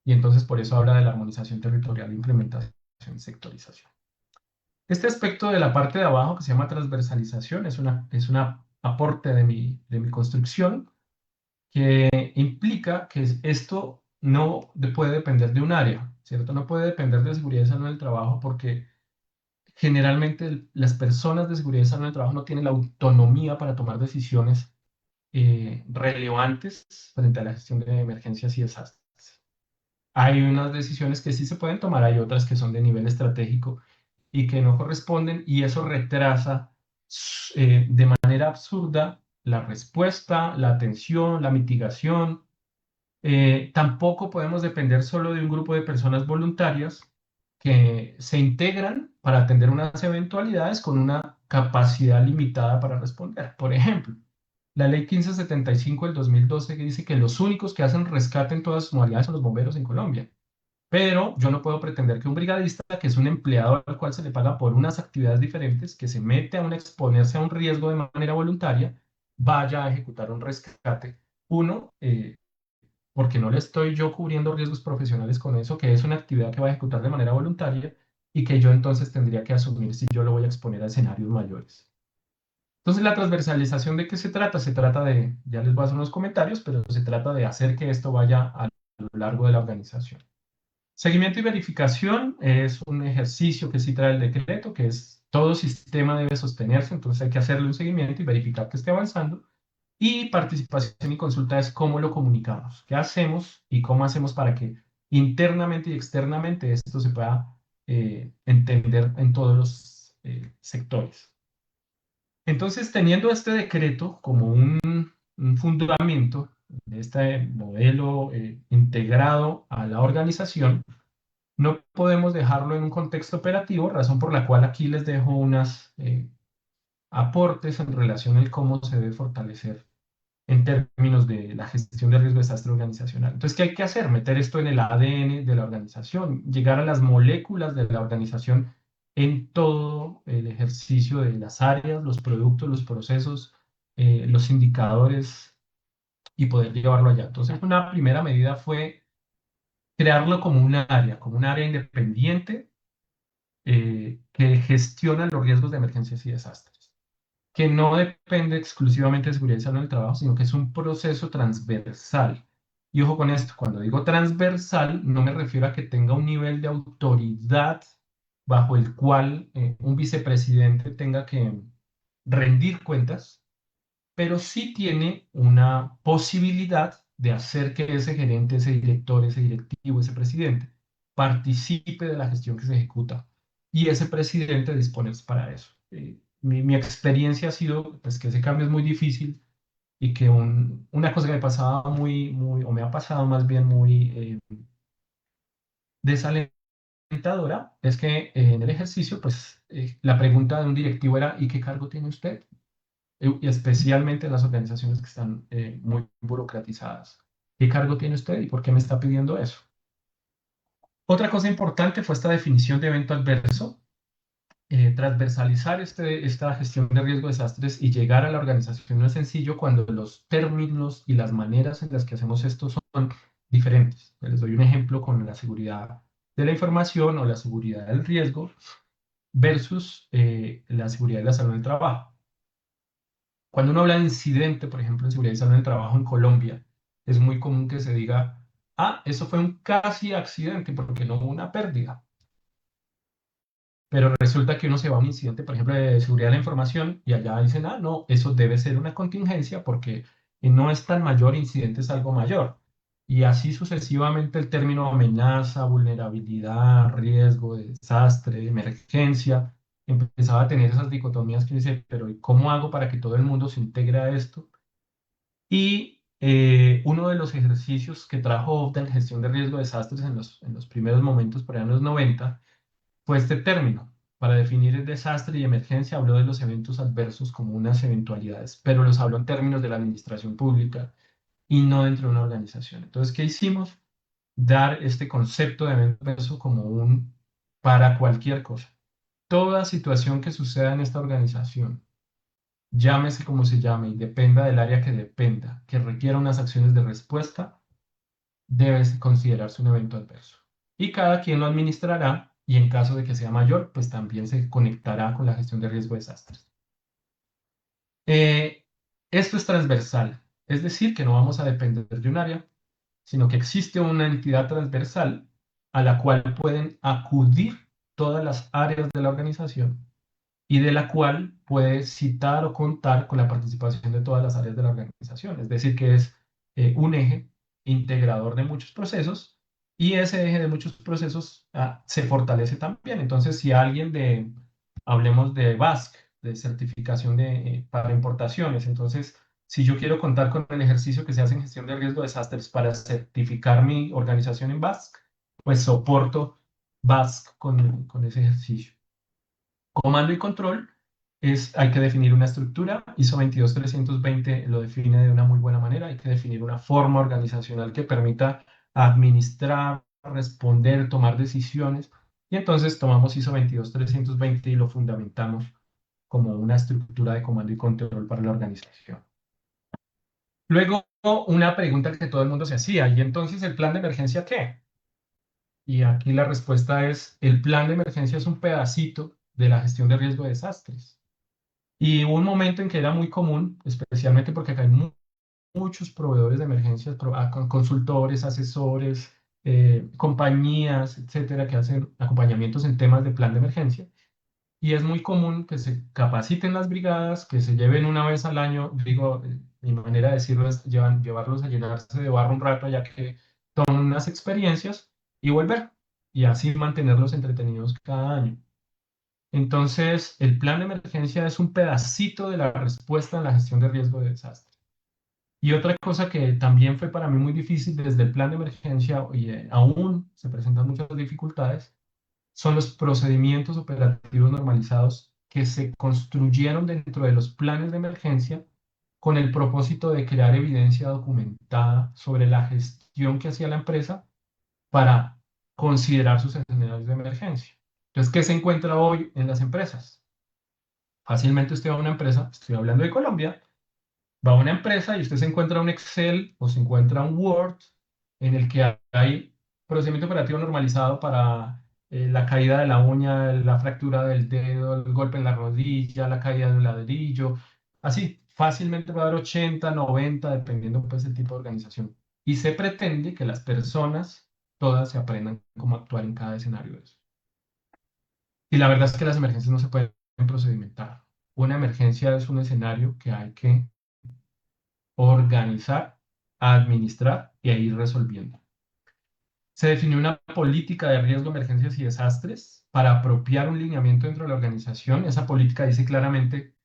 Y entonces por eso habla de la armonización territorial e implementación y sectorización. Este aspecto de la parte de abajo que se llama transversalización es una aporte de mi construcción que implica que esto no puede depender de un área, ¿cierto? No puede depender de seguridad y salud en el trabajo porque generalmente las personas de seguridad y salud en el trabajo no tienen la autonomía para tomar decisiones relevantes frente a la gestión de emergencias y desastres. Hay unas decisiones que sí se pueden tomar, hay otras que son de nivel estratégico y que no corresponden, y eso retrasa de manera absurda la respuesta, la atención, la mitigación. Tampoco podemos depender solo de un grupo de personas voluntarias que se integran para atender unas eventualidades con una capacidad limitada para responder. Por ejemplo, la ley 1575 del 2012 que dice que los únicos que hacen rescate en todas sus modalidades son los bomberos en Colombia. Pero yo no puedo pretender que un brigadista, que es un empleado al cual se le paga por unas actividades diferentes, que se mete a exponerse a un riesgo de manera voluntaria, vaya a ejecutar un rescate. Uno, porque no le estoy yo cubriendo riesgos profesionales con eso, que es una actividad que va a ejecutar de manera voluntaria y que yo entonces tendría que asumir si yo lo voy a exponer a escenarios mayores. Entonces, la transversalización, ¿de qué se trata? Se trata de, ya les voy a hacer unos comentarios, pero se trata de hacer que esto vaya a lo largo de la organización. Seguimiento y verificación es un ejercicio que sí trae el decreto, que es todo sistema debe sostenerse, entonces hay que hacerle un seguimiento y verificar que esté avanzando. Y participación y consulta es cómo lo comunicamos, qué hacemos y cómo hacemos para que internamente y externamente esto se pueda entender en todos los sectores. Entonces, teniendo este decreto como un fundamento de este modelo integrado a la organización, no podemos dejarlo en un contexto operativo, razón por la cual aquí les dejo unas aportes en relación a cómo se debe fortalecer en términos de la gestión de riesgo de desastre organizacional. Entonces, ¿qué hay que hacer? Meter esto en el ADN de la organización, llegar a las moléculas de la organización en todo el ejercicio de las áreas, los productos, los procesos, los indicadores y poder llevarlo allá. Entonces, una primera medida fue crearlo como un área independiente que gestiona los riesgos de emergencias y desastres, que no depende exclusivamente de seguridad y salud en el trabajo, sino que es un proceso transversal. Y ojo con esto, cuando digo transversal, no me refiero a que tenga un nivel de autoridad bajo el cual un vicepresidente tenga que rendir cuentas, pero sí tiene una posibilidad de hacer que ese gerente, ese director, ese directivo, ese presidente participe de la gestión que se ejecuta y ese presidente dispone para eso. Mi experiencia ha sido pues, que ese cambio es muy difícil y que una cosa que me pasaba o me ha pasado más bien muy desalentadora es que en el ejercicio, pues la pregunta de un directivo era, ¿y qué cargo tiene usted? Y especialmente en las organizaciones que están muy burocratizadas. ¿Qué cargo tiene usted y por qué me está pidiendo eso? Otra cosa importante fue esta definición de evento adverso, transversalizar esta gestión de riesgo de desastres y llegar a la organización no es sencillo cuando los términos y las maneras en las que hacemos esto son diferentes. Les doy un ejemplo con la seguridad de la información o la seguridad del riesgo versus la seguridad de la salud en el trabajo. Cuando uno habla de incidente, por ejemplo, en seguridad y salud en el trabajo en Colombia, es muy común que se diga, ah, eso fue un casi accidente porque no hubo una pérdida. Pero resulta que uno se va a un incidente, por ejemplo, de seguridad de la información y allá dicen, ah, no, eso debe ser una contingencia porque no es tan mayor, incidente es algo mayor. Y así sucesivamente el término amenaza, vulnerabilidad, riesgo, desastre, emergencia, empezaba a tener esas dicotomías que dice, pero ¿y cómo hago para que todo el mundo se integre a esto? Y uno de los ejercicios que trajo OFDA en gestión de riesgo de desastres en los primeros momentos, por allá en los 90, fue este término. Para definir el desastre y emergencia habló de los eventos adversos como unas eventualidades, pero los habló en términos de la administración pública y no dentro de una organización. Entonces, ¿qué hicimos? Dar este concepto de evento adverso como para cualquier cosa. Toda situación que suceda en esta organización llámese como se llame y dependa del área que dependa, que requiera unas acciones de respuesta, debe considerarse un evento adverso. Y cada quien lo administrará y en caso de que sea mayor, pues también se conectará con la gestión de riesgo de desastres. Esto es transversal, es decir, que no vamos a depender de un área, sino que existe una entidad transversal a la cual pueden acudir todas las áreas de la organización y de la cual puede citar o contar con la participación de todas las áreas de la organización. Es decir, que es un eje integrador de muchos procesos y ese eje de muchos procesos se fortalece también. Entonces, si alguien hablemos de BASC, de certificación para importaciones, entonces, si yo quiero contar con el ejercicio que se hace en gestión de riesgo de desastres para certificar mi organización en BASC, pues soporto BASC con ese ejercicio. Comando y control hay que definir una estructura. ISO 22320 lo define de una muy buena manera. Hay que definir una forma organizacional que permita administrar, responder, tomar decisiones. Y entonces tomamos ISO 22320 y lo fundamentamos como una estructura de comando y control para la organización. Luego, una pregunta que todo el mundo se hacía, ¿y entonces el plan de emergencia qué? Y aquí la respuesta es, el plan de emergencia es un pedacito de la gestión de riesgo de desastres. Y hubo un momento en que era muy común, especialmente porque acá hay muchos proveedores de emergencias, consultores, asesores, compañías, etcétera, que hacen acompañamientos en temas de plan de emergencia. Y es muy común que se capaciten las brigadas, que se lleven una vez al año, digo, mi manera de decirlo es llevarlos a llenarse de barro un rato, ya que toman unas experiencias y volver, y así mantenerlos entretenidos cada año. Entonces, el plan de emergencia es un pedacito de la respuesta en la gestión de riesgo de desastre. Y otra cosa que también fue para mí muy difícil desde el plan de emergencia, y aún se presentan muchas dificultades, son los procedimientos operativos normalizados que se construyeron dentro de los planes de emergencia con el propósito de crear evidencia documentada sobre la gestión que hacía la empresa para considerar sus escenarios de emergencia. Entonces, ¿qué se encuentra hoy en las empresas? Fácilmente usted va a una empresa, estoy hablando de Colombia, va a una empresa y usted se encuentra un Excel o se encuentra un Word en el que hay procedimiento operativo normalizado para la caída de la uña, la fractura del dedo, el golpe en la rodilla, la caída de un ladrillo, así, fácilmente va a dar 80, 90, dependiendo pues del tipo de organización. Y se pretende que las personas todas se aprendan cómo actuar en cada escenario de eso. Y la verdad es que las emergencias no se pueden procedimentar. Una emergencia es un escenario que hay que organizar, administrar y a ir resolviendo. Se definió una política de riesgo, emergencias y desastres para apropiar un lineamiento dentro de la organización. Esa política dice claramente,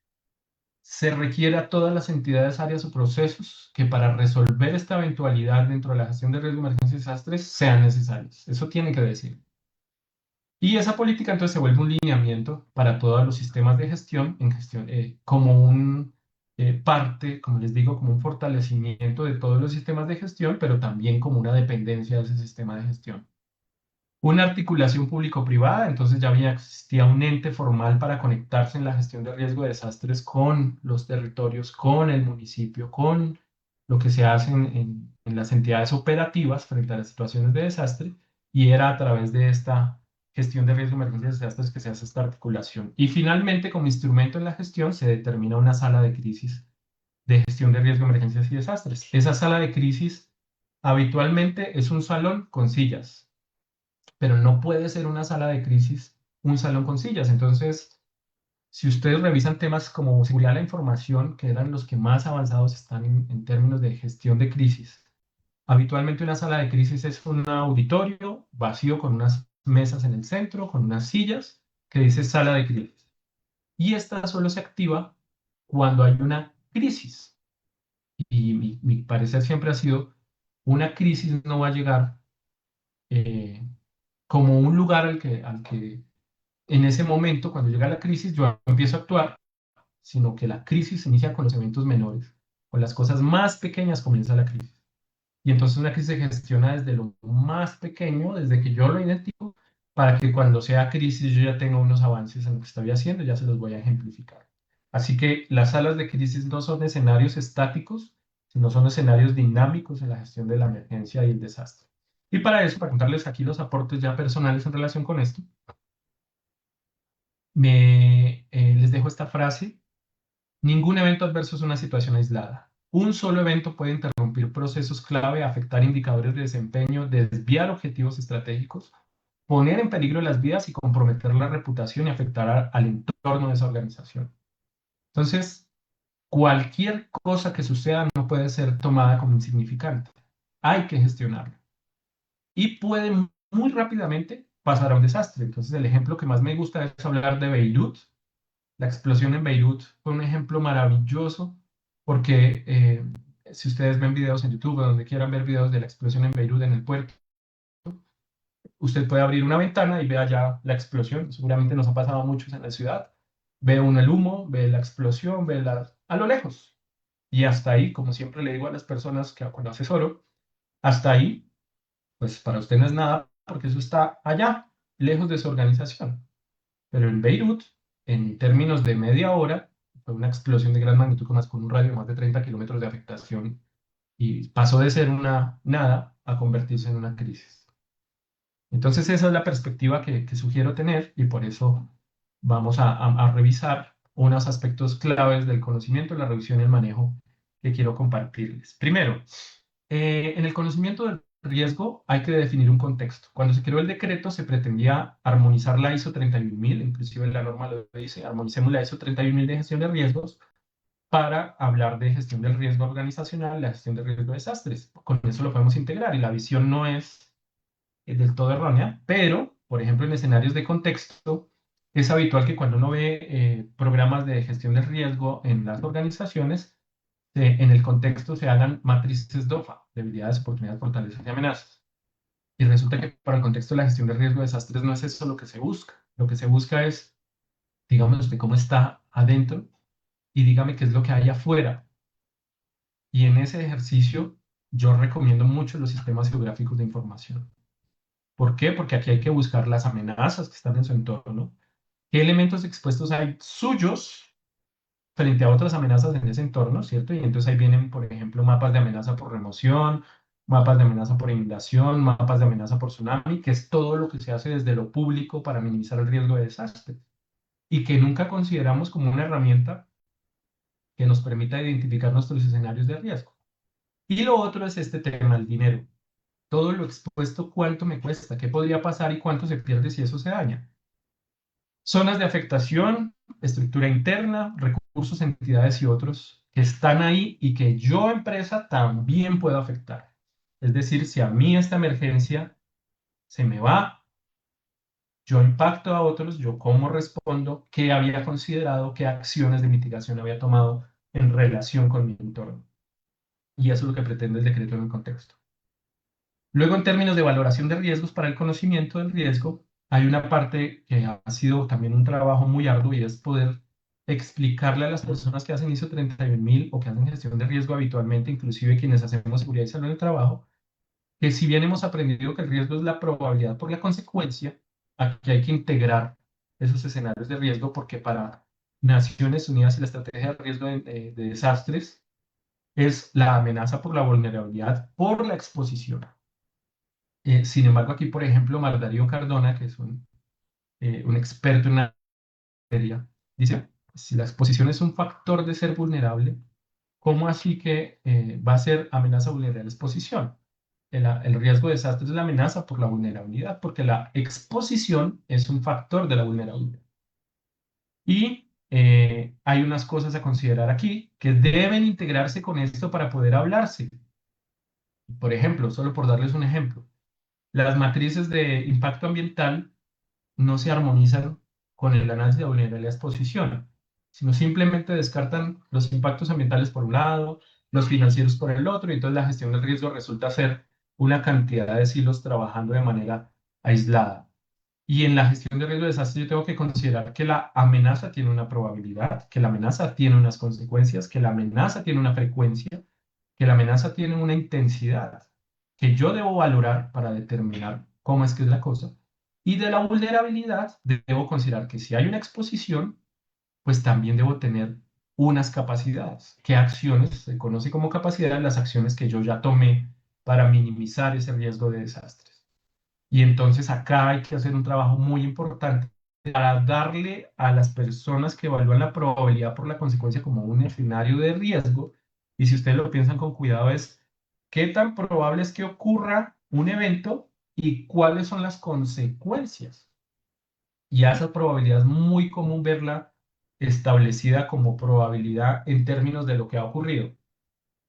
se requiere a todas las entidades, áreas o procesos que para resolver esta eventualidad dentro de la gestión de riesgo, emergencias y desastres sean necesarios. Eso tiene que decir. Y esa política entonces se vuelve un lineamiento para todos los sistemas de gestión, como un parte, como les digo, como un fortalecimiento de todos los sistemas de gestión, pero también como una dependencia de ese sistema de gestión. Una articulación público-privada, entonces ya existía un ente formal para conectarse en la gestión de riesgo de desastres con los territorios, con el municipio, con lo que se hace en las entidades operativas frente a las situaciones de desastre, y era a través de esta gestión de riesgo, emergencias y desastres que se hace esta articulación. Y finalmente, como instrumento en la gestión, se determina una sala de crisis de gestión de riesgo, emergencias y desastres. Esa sala de crisis habitualmente es un salón con sillas, pero no puede ser una sala de crisis un salón con sillas. Entonces, si ustedes revisan temas como seguridad de la información, que eran los que más avanzados están en términos de gestión de crisis, habitualmente una sala de crisis es un auditorio vacío con unas mesas en el centro, con unas sillas, que dice sala de crisis. Y esta solo se activa cuando hay una crisis. Y mi parecer siempre ha sido, una crisis no va a llegar como un lugar al que en ese momento, cuando llega la crisis, yo empiezo a actuar, sino que la crisis se inicia con los eventos menores, con las cosas más pequeñas comienza la crisis. Y entonces una crisis se gestiona desde lo más pequeño, desde que yo lo identifico, para que cuando sea crisis yo ya tenga unos avances en lo que estoy haciendo, ya se los voy a ejemplificar. Así que las salas de crisis no son escenarios estáticos, sino son escenarios dinámicos en la gestión de la emergencia y el desastre. Y para eso, para contarles aquí los aportes ya personales en relación con esto, les dejo esta frase: ningún evento adverso es una situación aislada. Un solo evento puede interrumpir procesos clave, afectar indicadores de desempeño, desviar objetivos estratégicos, poner en peligro las vidas y comprometer la reputación y afectar al entorno de esa organización. Entonces, cualquier cosa que suceda no puede ser tomada como insignificante. Hay que gestionarlo. Y puede muy rápidamente pasar a un desastre. Entonces, el ejemplo que más me gusta es hablar de Beirut. La explosión en Beirut fue un ejemplo maravilloso porque si ustedes ven videos en YouTube o donde quieran ver videos de la explosión en Beirut en el puerto, usted puede abrir una ventana y ve allá la explosión. Seguramente nos ha pasado a muchos en la ciudad. Ve uno el humo, ve la explosión, a lo lejos. Y hasta ahí, como siempre le digo a las personas que cuando asesoro, hasta ahí, pues para usted no es nada porque eso está allá, lejos de su organización. Pero en Beirut, en términos de media hora, fue una explosión de gran magnitud con un radio de más de 30 kilómetros de afectación y pasó de ser una nada a convertirse en una crisis. Entonces esa es la perspectiva que sugiero tener y por eso vamos a revisar unos aspectos claves del conocimiento, la revisión y el manejo que quiero compartirles. Primero, en el conocimiento del riesgo hay que definir un contexto. Cuando se creó el decreto se pretendía armonizar la ISO 31000, inclusive la norma lo dice, armonicemos la ISO 31000 de gestión de riesgos para hablar de gestión del riesgo organizacional, la gestión del riesgo de desastres. Con eso lo podemos integrar y la visión no es del todo errónea, pero, por ejemplo, en escenarios de contexto, es habitual que cuando uno ve programas de gestión del riesgo en las organizaciones, en el contexto se hagan matrices DOFA, debilidades, oportunidades, fortalezas y amenazas. Y resulta que para el contexto de la gestión de riesgo de desastres no es eso lo que se busca. Lo que se busca es, dígame usted cómo está adentro y dígame qué es lo que hay afuera. Y en ese ejercicio yo recomiendo mucho los sistemas geográficos de información. ¿Por qué? Porque aquí hay que buscar las amenazas que están en su entorno, qué elementos expuestos hay suyos frente a otras amenazas en ese entorno, ¿cierto? Y entonces ahí vienen, por ejemplo, mapas de amenaza por remoción, mapas de amenaza por inundación, mapas de amenaza por tsunami, que es todo lo que se hace desde lo público para minimizar el riesgo de desastre y que nunca consideramos como una herramienta que nos permita identificar nuestros escenarios de riesgo. Y lo otro es este tema, el dinero. Todo lo expuesto, ¿cuánto me cuesta? ¿Qué podría pasar y cuánto se pierde si eso se daña? Zonas de afectación, estructura interna, recursos, entidades y otros que están ahí y que yo, empresa, también puedo afectar. Es decir, si a mí esta emergencia se me va, yo impacto a otros, yo cómo respondo, qué había considerado, qué acciones de mitigación había tomado en relación con mi entorno. Y eso es lo que pretende el decreto en el contexto. Luego, en términos de valoración de riesgos para el conocimiento del riesgo, hay una parte que ha sido también un trabajo muy arduo y es poder explicarle a las personas que hacen ISO 31000 o que hacen gestión de riesgo habitualmente, inclusive quienes hacemos seguridad y salud en el trabajo, que si bien hemos aprendido que el riesgo es la probabilidad por la consecuencia, aquí hay que integrar esos escenarios de riesgo porque para Naciones Unidas y la estrategia de riesgo de desastres es la amenaza por la vulnerabilidad por la exposición. Sin embargo, aquí, por ejemplo, Mar Darío Cardona, que es un experto en la materia, dice, si la exposición es un factor de ser vulnerable, ¿cómo así que va a ser amenaza vulnerable la exposición? El riesgo de desastre es la amenaza por la vulnerabilidad, porque la exposición es un factor de la vulnerabilidad. Y hay unas cosas a considerar aquí que deben integrarse con esto para poder hablarse. Por ejemplo, solo por darles un ejemplo, las matrices de impacto ambiental no se armonizan con el análisis de vulnerabilidad de exposición, sino simplemente descartan los impactos ambientales por un lado, los financieros por el otro, y entonces la gestión del riesgo resulta ser una cantidad de silos trabajando de manera aislada. Y en la gestión de riesgo de desastre yo tengo que considerar que la amenaza tiene una probabilidad, que la amenaza tiene unas consecuencias, que la amenaza tiene una frecuencia, que la amenaza tiene una intensidad, que yo debo valorar para determinar cómo es que es la cosa. Y de la vulnerabilidad debo considerar que si hay una exposición, pues también debo tener unas capacidades. ¿Qué acciones se conoce como capacidad? Las acciones que yo ya tomé para minimizar ese riesgo de desastres. Y entonces acá hay que hacer un trabajo muy importante para darle a las personas que evalúan la probabilidad por la consecuencia como un escenario de riesgo. Y si ustedes lo piensan con cuidado, es qué tan probable es que ocurra un evento y cuáles son las consecuencias. Y a esa probabilidad es muy común verla establecida como probabilidad en términos de lo que ha ocurrido.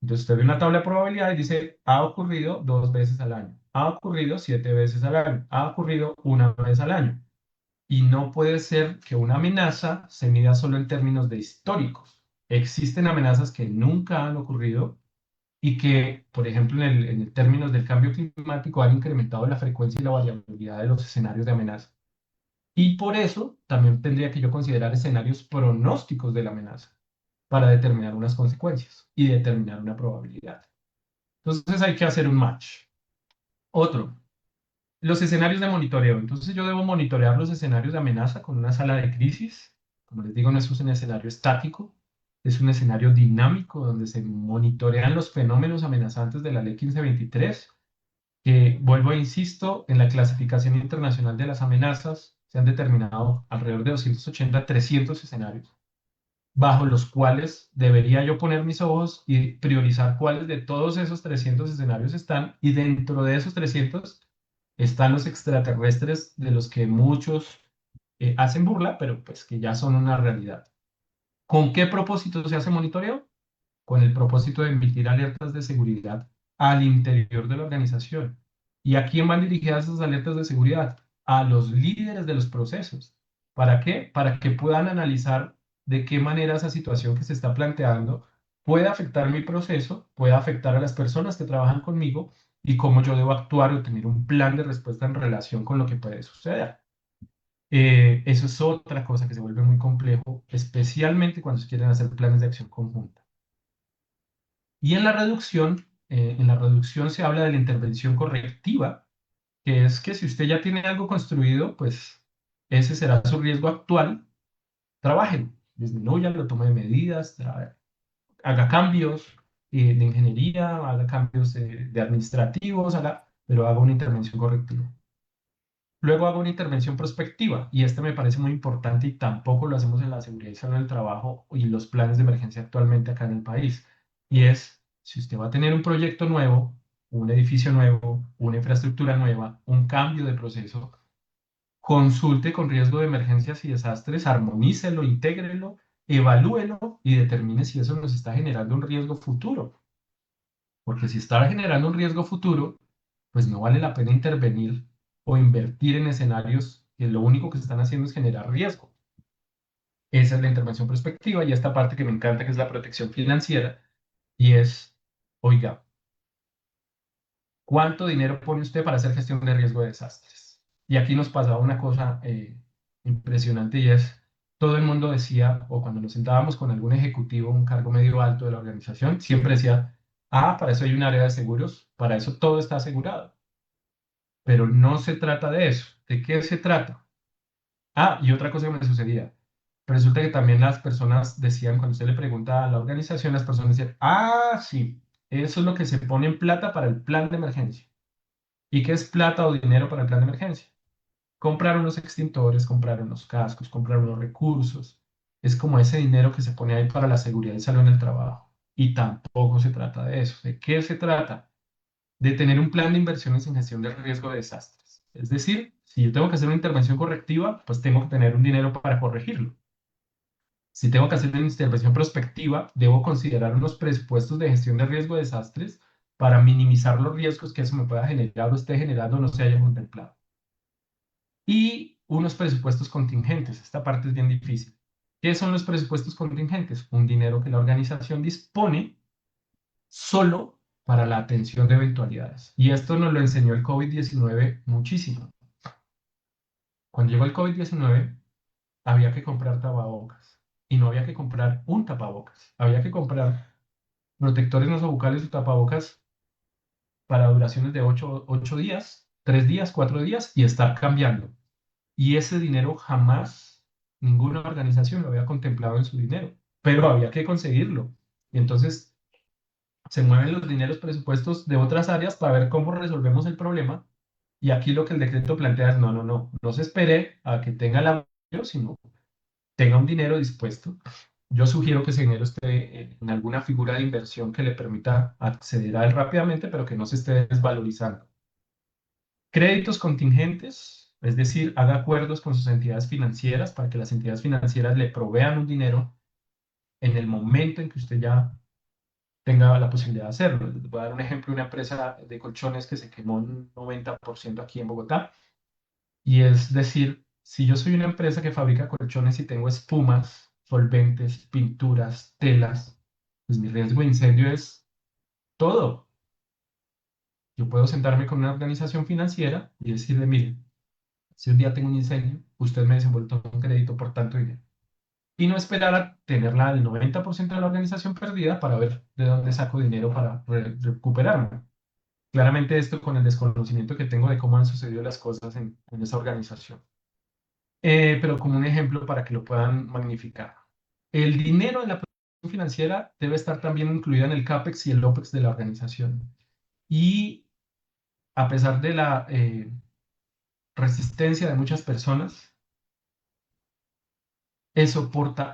Entonces usted ve una tabla de probabilidades y dice, ha ocurrido 2 veces al año, ha ocurrido 7 veces al año, ha ocurrido una vez al año. Y no puede ser que una amenaza se mida solo en términos de históricos. Existen amenazas que nunca han ocurrido y que, por ejemplo, en el términos del cambio climático han incrementado la frecuencia y la variabilidad de los escenarios de amenaza. Y por eso también tendría que yo considerar escenarios pronósticos de la amenaza para determinar unas consecuencias y determinar una probabilidad. Entonces hay que hacer un match. Otro, los escenarios de monitoreo. Entonces yo debo monitorear los escenarios de amenaza con una sala de crisis. Como les digo, no es un escenario estático, es un escenario dinámico donde se monitorean los fenómenos amenazantes de la Ley 1523, que vuelvo e insisto, en la clasificación internacional de las amenazas se han determinado alrededor de 280, 300 escenarios bajo los cuales debería yo poner mis ojos y priorizar cuáles de todos esos 300 escenarios están, y dentro de esos 300 están los extraterrestres de los que muchos hacen burla, pero pues que ya son una realidad. ¿Con qué propósito se hace monitoreo? Con el propósito de emitir alertas de seguridad al interior de la organización. ¿Y a quién van dirigidas esas alertas de seguridad? A los líderes de los procesos. ¿Para qué? Para que puedan analizar de qué manera esa situación que se está planteando puede afectar mi proceso, puede afectar a las personas que trabajan conmigo y cómo yo debo actuar o tener un plan de respuesta en relación con lo que puede suceder. Eso es otra cosa que se vuelve muy complejo, especialmente cuando se quieren hacer planes de acción conjunta. Y en la reducción se habla de la intervención correctiva, que es que si usted ya tiene algo construido, pues ese será su riesgo actual. Trabajen, disminuyanlo, tome medidas, haga cambios de ingeniería, haga cambios de administrativos, pero haga una intervención correctiva. Luego hago una intervención prospectiva, y este me parece muy importante y tampoco lo hacemos en la seguridad y salud del trabajo y los planes de emergencia actualmente acá en el país. Y es, si usted va a tener un proyecto nuevo, un edificio nuevo, una infraestructura nueva, un cambio de proceso, consulte con riesgo de emergencias y desastres, armonícelo, intégrelo, evalúelo y determine si eso nos está generando un riesgo futuro. Porque si está generando un riesgo futuro, pues no vale la pena intervenir o invertir en escenarios que lo único que están haciendo es generar riesgo. Esa es la intervención prospectiva, y esta parte que me encanta, que es la protección financiera, y es, oiga, ¿cuánto dinero pone usted para hacer gestión de riesgo de desastres? Y aquí nos pasaba una cosa impresionante, y es, todo el mundo decía, o cuando nos sentábamos con algún ejecutivo, un cargo medio alto de la organización, siempre decía, para eso hay un área de seguros, para eso todo está asegurado. Pero no se trata de eso. ¿De qué se trata? Y otra cosa que me sucedía. Resulta que también las personas decían, cuando usted le pregunta a la organización, las personas decían, sí, eso es lo que se pone en plata para el plan de emergencia. ¿Y qué es plata o dinero para el plan de emergencia? Comprar unos extintores, comprar unos cascos, comprar unos recursos. Es como ese dinero que se pone ahí para la seguridad y salud en el trabajo. Y tampoco se trata de eso. ¿De qué se trata? De tener un plan de inversiones en gestión del riesgo de desastres. Es decir, si yo tengo que hacer una intervención correctiva, pues tengo que tener un dinero para corregirlo. Si tengo que hacer una intervención prospectiva, debo considerar unos presupuestos de gestión de riesgo de desastres para minimizar los riesgos que eso me pueda generar o esté generando o no se haya contemplado. Y unos presupuestos contingentes. Esta parte es bien difícil. ¿Qué son los presupuestos contingentes? Un dinero que la organización dispone solo para la atención de eventualidades. Y esto nos lo enseñó el COVID-19 muchísimo. Cuando llegó el COVID-19, había que comprar tapabocas. Y no había que comprar un tapabocas. Había que comprar protectores nasobucales o tapabocas para duraciones de 8 días, 3 días, 4 días, y estar cambiando. Y ese dinero jamás ninguna organización lo había contemplado en su dinero, pero había que conseguirlo. Y entonces se mueven los dineros presupuestos de otras áreas para ver cómo resolvemos el problema. Y aquí lo que el decreto plantea es, no se espere a que tenga el apoyo, sino tenga un dinero dispuesto. Yo sugiero que ese dinero esté en alguna figura de inversión que le permita acceder a él rápidamente, pero que no se esté desvalorizando. Créditos contingentes, es decir, haga acuerdos con sus entidades financieras para que las entidades financieras le provean un dinero en el momento en que usted ya tenga la posibilidad de hacerlo. Les voy a dar un ejemplo de una empresa de colchones que se quemó un 90% aquí en Bogotá. Y es decir, si yo soy una empresa que fabrica colchones y tengo espumas, solventes, pinturas, telas, pues mi riesgo de incendio es todo. Yo puedo sentarme con una organización financiera y decirle, mire, si un día tengo un incendio, usted me desenvuelve un crédito por tanto dinero. Y no esperar a tenerla el 90% de la organización perdida para ver de dónde saco dinero para recuperarme. Claramente esto con el desconocimiento que tengo de cómo han sucedido las cosas en esa organización. Pero como un ejemplo para que lo puedan magnificar. El dinero de la producción financiera debe estar también incluido en el CAPEX y el OPEX de la organización. Y a pesar de la resistencia de muchas personas, eso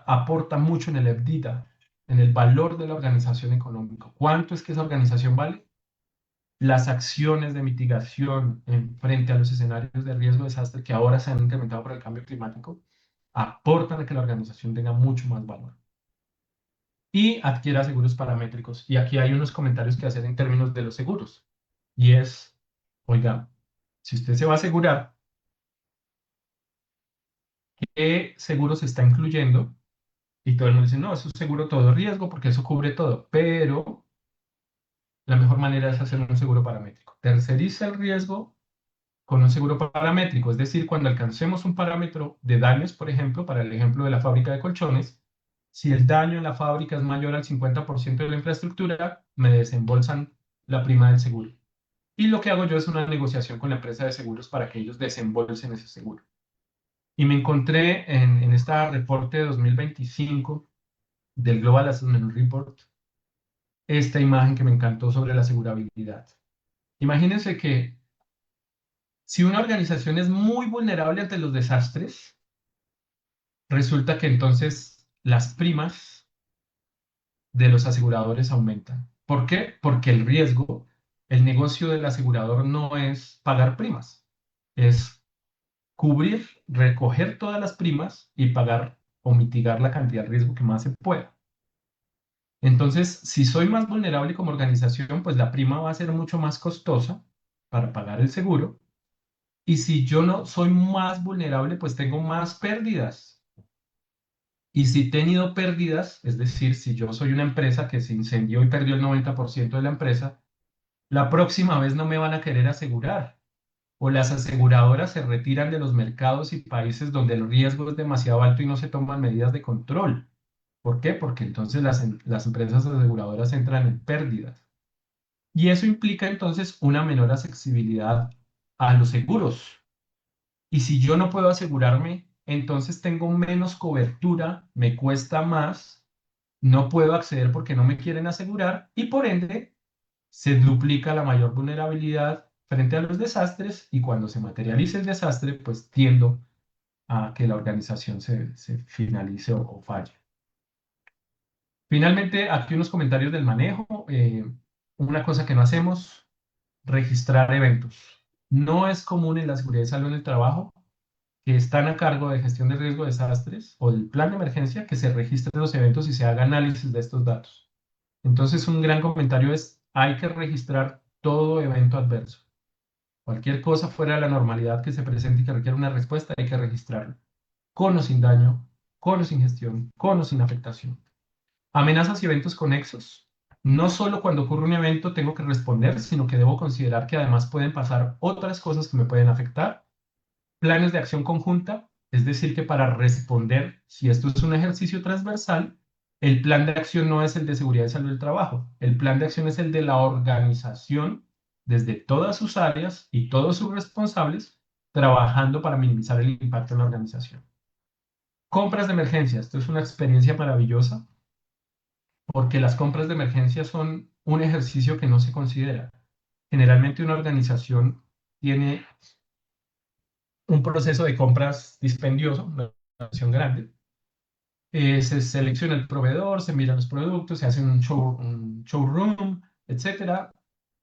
aporta mucho en el EBITDA, en el valor de la organización económica. ¿Cuánto es que esa organización vale? Las acciones de mitigación frente a los escenarios de riesgo de desastre que ahora se han incrementado por el cambio climático aportan a que la organización tenga mucho más valor. Y adquiera seguros paramétricos. Y aquí hay unos comentarios que hacer en términos de los seguros. Y es, oiga, si usted se va a asegurar, ¿qué seguro se está incluyendo? Y todo el mundo dice, no, eso es seguro todo riesgo porque eso cubre todo. Pero la mejor manera es hacer un seguro paramétrico. Terceriza el riesgo con un seguro paramétrico, es decir, cuando alcancemos un parámetro de daños, por ejemplo, para el ejemplo de la fábrica de colchones, si el daño en la fábrica es mayor al 50% de la infraestructura, me desembolsan la prima del seguro. Y lo que hago yo es una negociación con la empresa de seguros para que ellos desembolsen ese seguro. Y me encontré en este reporte de 2025 del Global Assessment Report esta imagen que me encantó sobre la asegurabilidad. Imagínense que si una organización es muy vulnerable ante los desastres, resulta que entonces las primas de los aseguradores aumentan. ¿Por qué? Porque el riesgo, el negocio del asegurador no es pagar primas, es cubrir, recoger todas las primas y pagar o mitigar la cantidad de riesgo que más se pueda. Entonces, si soy más vulnerable como organización, pues la prima va a ser mucho más costosa para pagar el seguro. Y si yo no soy más vulnerable, pues tengo más pérdidas. Y si he tenido pérdidas, es decir, si yo soy una empresa que se incendió y perdió el 90% de la empresa, la próxima vez no me van a querer asegurar. O las aseguradoras se retiran de los mercados y países donde el riesgo es demasiado alto y no se toman medidas de control. ¿Por qué? Porque entonces las empresas aseguradoras entran en pérdidas. Y eso implica entonces una menor accesibilidad a los seguros. Y si yo no puedo asegurarme, entonces tengo menos cobertura, me cuesta más, no puedo acceder porque no me quieren asegurar y por ende se duplica la mayor vulnerabilidad frente a los desastres y cuando se materialice el desastre, pues tiendo a que la organización se finalice o falle. Finalmente, aquí unos comentarios del manejo. Una cosa que no hacemos, registrar eventos. No es común en la seguridad y salud en el trabajo que están a cargo de gestión de riesgo de desastres o del plan de emergencia que se registren los eventos y se haga análisis de estos datos. Entonces, un gran comentario es, hay que registrar todo evento adverso. Cualquier cosa fuera de la normalidad que se presente y que requiera una respuesta, hay que registrarlo. Con o sin daño, con o sin gestión, con o sin afectación. Amenazas y eventos conexos. No solo cuando ocurre un evento tengo que responder, sino que debo considerar que además pueden pasar otras cosas que me pueden afectar. Planes de acción conjunta, es decir, que para responder, si esto es un ejercicio transversal, el plan de acción no es el de seguridad y salud del trabajo. El plan de acción es el de la organización desde todas sus áreas y todos sus responsables trabajando para minimizar el impacto en la organización. Compras de emergencia. Esto es una experiencia maravillosa porque las compras de emergencia son un ejercicio que no se considera. Generalmente una organización tiene un proceso de compras dispendioso, una organización grande. Se selecciona el proveedor, se miran los productos, se hace un showroom, etcétera.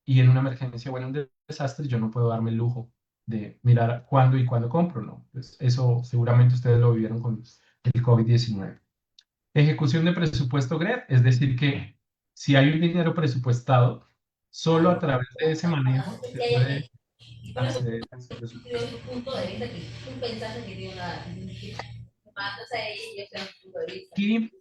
Y en una emergencia o en un desastre yo no puedo darme el lujo de mirar cuándo y cuándo compro, ¿no? Pues eso seguramente ustedes lo vivieron con el COVID-19. Ejecución de presupuesto GREP, es decir que si hay un dinero presupuestado, solo a través de ese manejo se puede acceder a ese presupuesto. Y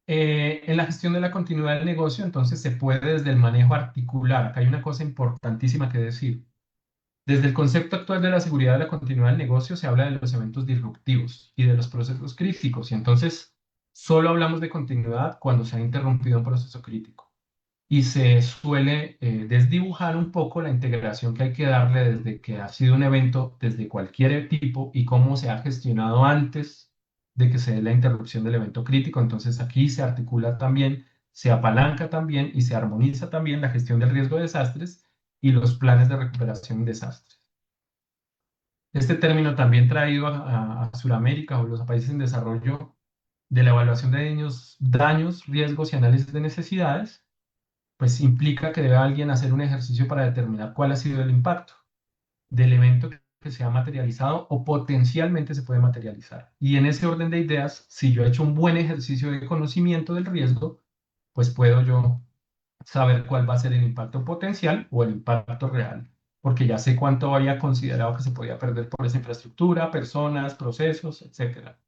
en la gestión de la continuidad del negocio, entonces se puede desde el manejo articular. Acá hay una cosa importantísima que decir. Desde el concepto actual de la seguridad de la continuidad del negocio se habla de los eventos disruptivos y de los procesos críticos. Y entonces solo hablamos de continuidad cuando se ha interrumpido un proceso crítico. Y se suele desdibujar un poco la integración que hay que darle desde que ha sido un evento, desde cualquier tipo, y cómo se ha gestionado antes de que se dé la interrupción del evento crítico. Entonces aquí se articula también, se apalanca también y se armoniza también la gestión del riesgo de desastres y los planes de recuperación en desastres. Este término también traído a Sudamérica o los países en desarrollo de la evaluación de daños, riesgos y análisis de necesidades, pues implica que debe alguien hacer un ejercicio para determinar cuál ha sido el impacto del evento que se ha materializado o potencialmente se puede materializar. Y en ese orden de ideas, si yo he hecho un buen ejercicio de conocimiento del riesgo, pues puedo yo saber cuál va a ser el impacto potencial o el impacto real, porque ya sé cuánto había considerado que se podía perder por esa infraestructura, personas, procesos, etcétera.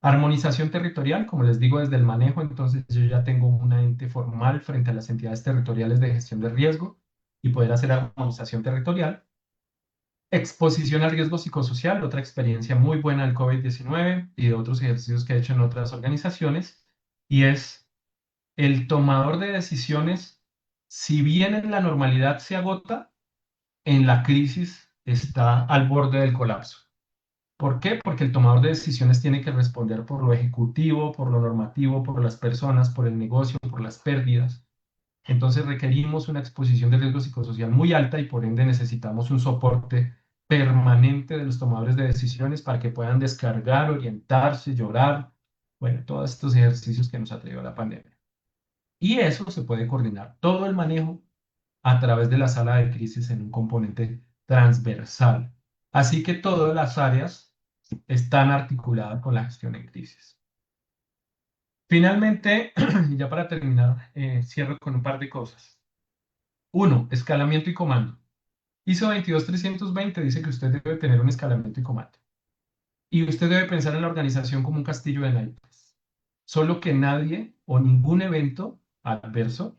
Armonización territorial, como les digo, desde el manejo, entonces yo ya tengo un ente formal frente a las entidades territoriales de gestión de riesgo y poder hacer armonización territorial. Exposición al riesgo psicosocial, otra experiencia muy buena del COVID-19 y de otros ejercicios que he hecho en otras organizaciones, y es el tomador de decisiones, si bien en la normalidad se agota, en la crisis está al borde del colapso. ¿Por qué? Porque el tomador de decisiones tiene que responder por lo ejecutivo, por lo normativo, por las personas, por el negocio, por las pérdidas. Entonces requerimos una exposición de riesgo psicosocial muy alta y por ende necesitamos un soporte permanente de los tomadores de decisiones para que puedan descargar, orientarse, llorar, bueno, todos estos ejercicios que nos ha traído la pandemia. Y eso se puede coordinar, todo el manejo a través de la sala de crisis en un componente transversal. Así que todas las áreas están articuladas con la gestión en crisis. Finalmente, y ya para terminar, cierro con un par de cosas. Uno, escalamiento y comando. ISO 22320 dice que usted debe tener un escalamiento y comando. Y usted debe pensar en la organización como un castillo de naipes. Solo que nadie o ningún evento adverso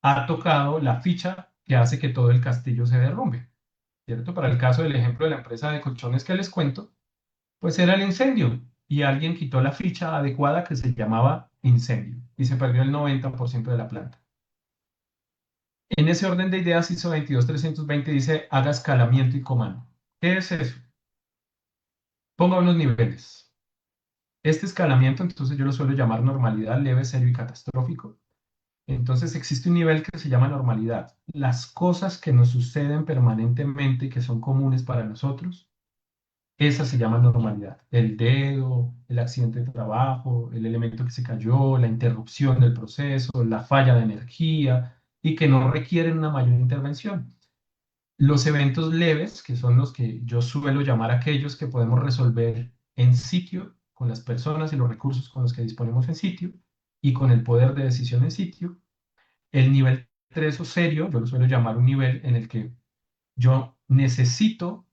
ha tocado la ficha que hace que todo el castillo se derrumbe, ¿cierto? Para el caso del ejemplo de la empresa de colchones que les cuento, pues era el incendio y alguien quitó la ficha adecuada que se llamaba incendio y se perdió el 90% de la planta. En ese orden de ideas, ISO 22320 dice haga escalamiento y comando. ¿Qué es eso? Ponga unos niveles. Este escalamiento, entonces yo lo suelo llamar normalidad, leve, serio y catastrófico. Entonces existe un nivel que se llama normalidad. Las cosas que nos suceden permanentemente y que son comunes para nosotros, esa se llama normalidad. El dedo, el accidente de trabajo, el elemento que se cayó, la interrupción del proceso, la falla de energía y que no requieren una mayor intervención. Los eventos leves, que son los que yo suelo llamar aquellos que podemos resolver en sitio, con las personas y los recursos con los que disponemos en sitio y con el poder de decisión en sitio. El nivel 3 o serio, yo lo suelo llamar un nivel en el que yo necesito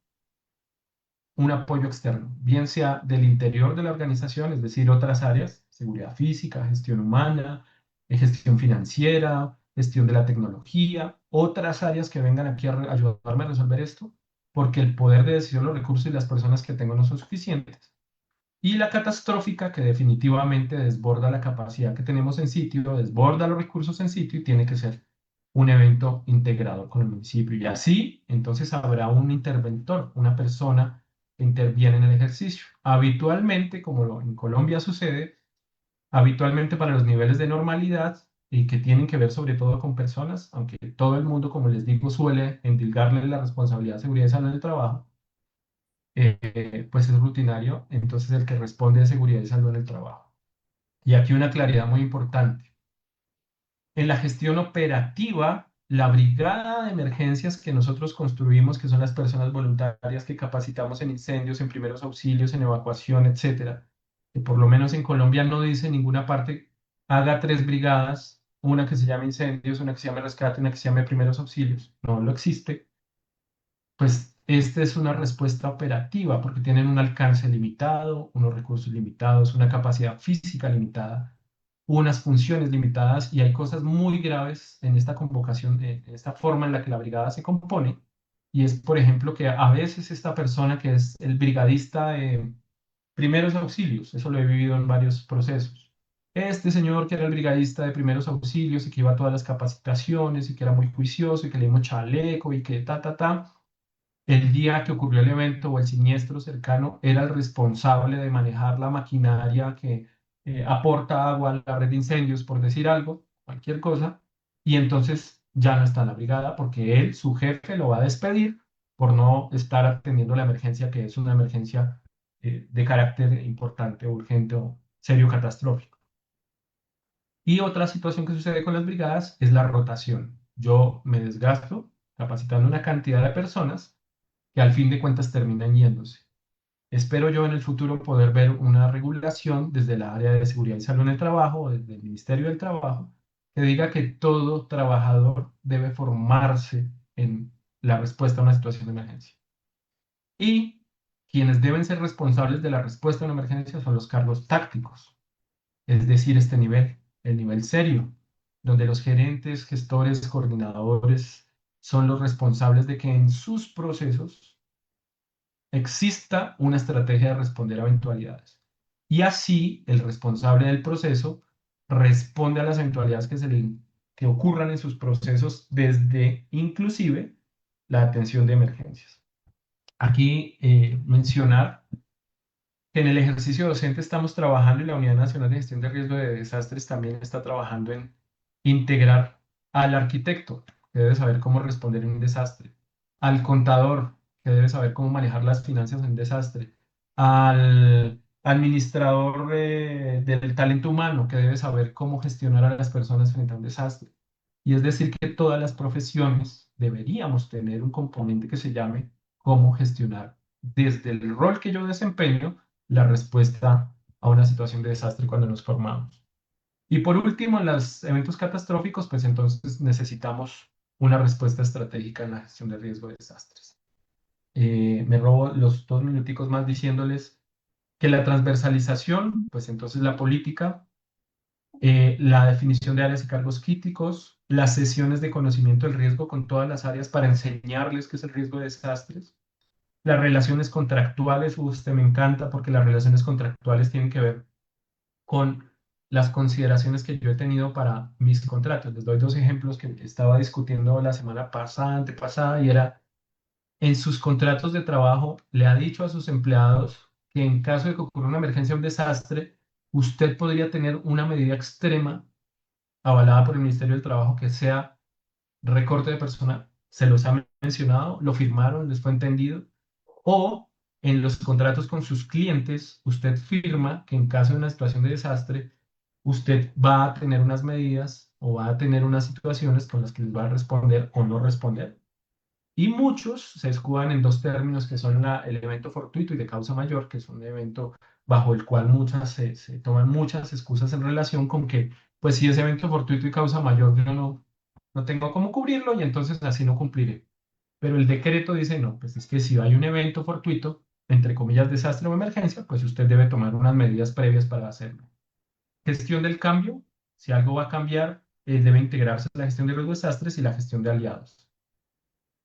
un apoyo externo, bien sea del interior de la organización, es decir, otras áreas, seguridad física, gestión humana, gestión financiera, gestión de la tecnología, otras áreas que vengan aquí a ayudarme a resolver esto, porque el poder de decisión, los recursos y las personas que tengo no son suficientes. Y la catastrófica, que definitivamente desborda la capacidad que tenemos en sitio, desborda los recursos en sitio y tiene que ser un evento integrado con el municipio. Y así, entonces habrá un interventor, una persona que interviene en el ejercicio. Habitualmente, en Colombia sucede, habitualmente para los niveles de normalidad y que tienen que ver sobre todo con personas, aunque todo el mundo, como les digo, suele endilgarle la responsabilidad de seguridad y salud en el trabajo, pues es rutinario, entonces el que responde de seguridad y salud en el trabajo. Y aquí una claridad muy importante. En la gestión operativa, la brigada de emergencias que nosotros construimos, que son las personas voluntarias que capacitamos en incendios, en primeros auxilios, en evacuación, etcétera, que por lo menos en Colombia no dice en ninguna parte, haga 3 brigadas, una que se llame incendios, una que se llame rescate, una que se llame primeros auxilios, no lo existe, pues esta es una respuesta operativa porque tienen un alcance limitado, unos recursos limitados, una capacidad física limitada, unas funciones limitadas y hay cosas muy graves en esta convocación, en esta forma en la que la brigada se compone. Y es, por ejemplo, que a veces esta persona que es el brigadista de primeros auxilios, eso lo he vivido en varios procesos. Este señor que era el brigadista de primeros auxilios y que iba a todas las capacitaciones y que era muy juicioso y que le dimos chaleco y que el día que ocurrió el evento o el siniestro cercano, era el responsable de manejar la maquinaria que aporta agua a la red de incendios, por decir algo, cualquier cosa, y entonces ya no está en la brigada porque él, su jefe, lo va a despedir por no estar atendiendo la emergencia, que es una emergencia de carácter importante, urgente o serio catastrófico. Y otra situación que sucede con las brigadas es la rotación. Yo me desgasto capacitando una cantidad de personas que al fin de cuentas terminan yéndose. Espero yo en el futuro poder ver una regulación desde la área de seguridad y salud en el trabajo, desde el Ministerio del Trabajo, que diga que todo trabajador debe formarse en la respuesta a una situación de emergencia. Y quienes deben ser responsables de la respuesta a una emergencia son los cargos tácticos, es decir, este nivel, el nivel serio, donde los gerentes, gestores, coordinadores son los responsables de que en sus procesos exista una estrategia de responder a eventualidades. Y así el responsable del proceso responde a las eventualidades que ocurran en sus procesos desde inclusive la atención de emergencias. Aquí mencionar que en el ejercicio docente estamos trabajando y la Unidad Nacional de Gestión de Riesgo de Desastres también está trabajando en integrar al arquitecto, que debe saber cómo responder en un desastre, al contador, que debe saber cómo manejar las finanzas en un desastre, al administrador del talento humano, que debe saber cómo gestionar a las personas frente a un desastre. Y es decir, que todas las profesiones deberíamos tener un componente que se llame cómo gestionar desde el rol que yo desempeño la respuesta a una situación de desastre cuando nos formamos. Y por último, en los eventos catastróficos, pues entonces necesitamos una respuesta estratégica en la gestión de riesgo de desastres. Me robo los 2 minuticos más diciéndoles que la transversalización, pues entonces la política, la definición de áreas y cargos críticos, las sesiones de conocimiento del riesgo con todas las áreas para enseñarles qué es el riesgo de desastres, las relaciones contractuales, usted me encanta porque las relaciones contractuales tienen que ver con las consideraciones que yo he tenido para mis contratos. Les doy 2 ejemplos que estaba discutiendo la semana pasada, antepasada, y era, en sus contratos de trabajo, le ha dicho a sus empleados que en caso de que ocurra una emergencia o un desastre, usted podría tener una medida extrema avalada por el Ministerio del Trabajo que sea recorte de personal. Se los ha mencionado, lo firmaron, les fue entendido. O en los contratos con sus clientes, usted firma que en caso de una situación de desastre, usted va a tener unas medidas o va a tener unas situaciones con las que les va a responder o no responder. Y muchos se escudan en 2 términos que son el evento fortuito y de causa mayor, que es un evento bajo el cual se toman muchas excusas en relación con que, pues si es evento fortuito y causa mayor, yo no tengo cómo cubrirlo y entonces así no cumpliré. Pero el decreto dice no, pues es que si hay un evento fortuito, entre comillas, desastre o emergencia, pues usted debe tomar unas medidas previas para hacerlo. Gestión del cambio, si algo va a cambiar, debe integrarse la gestión de los desastres y la gestión de aliados.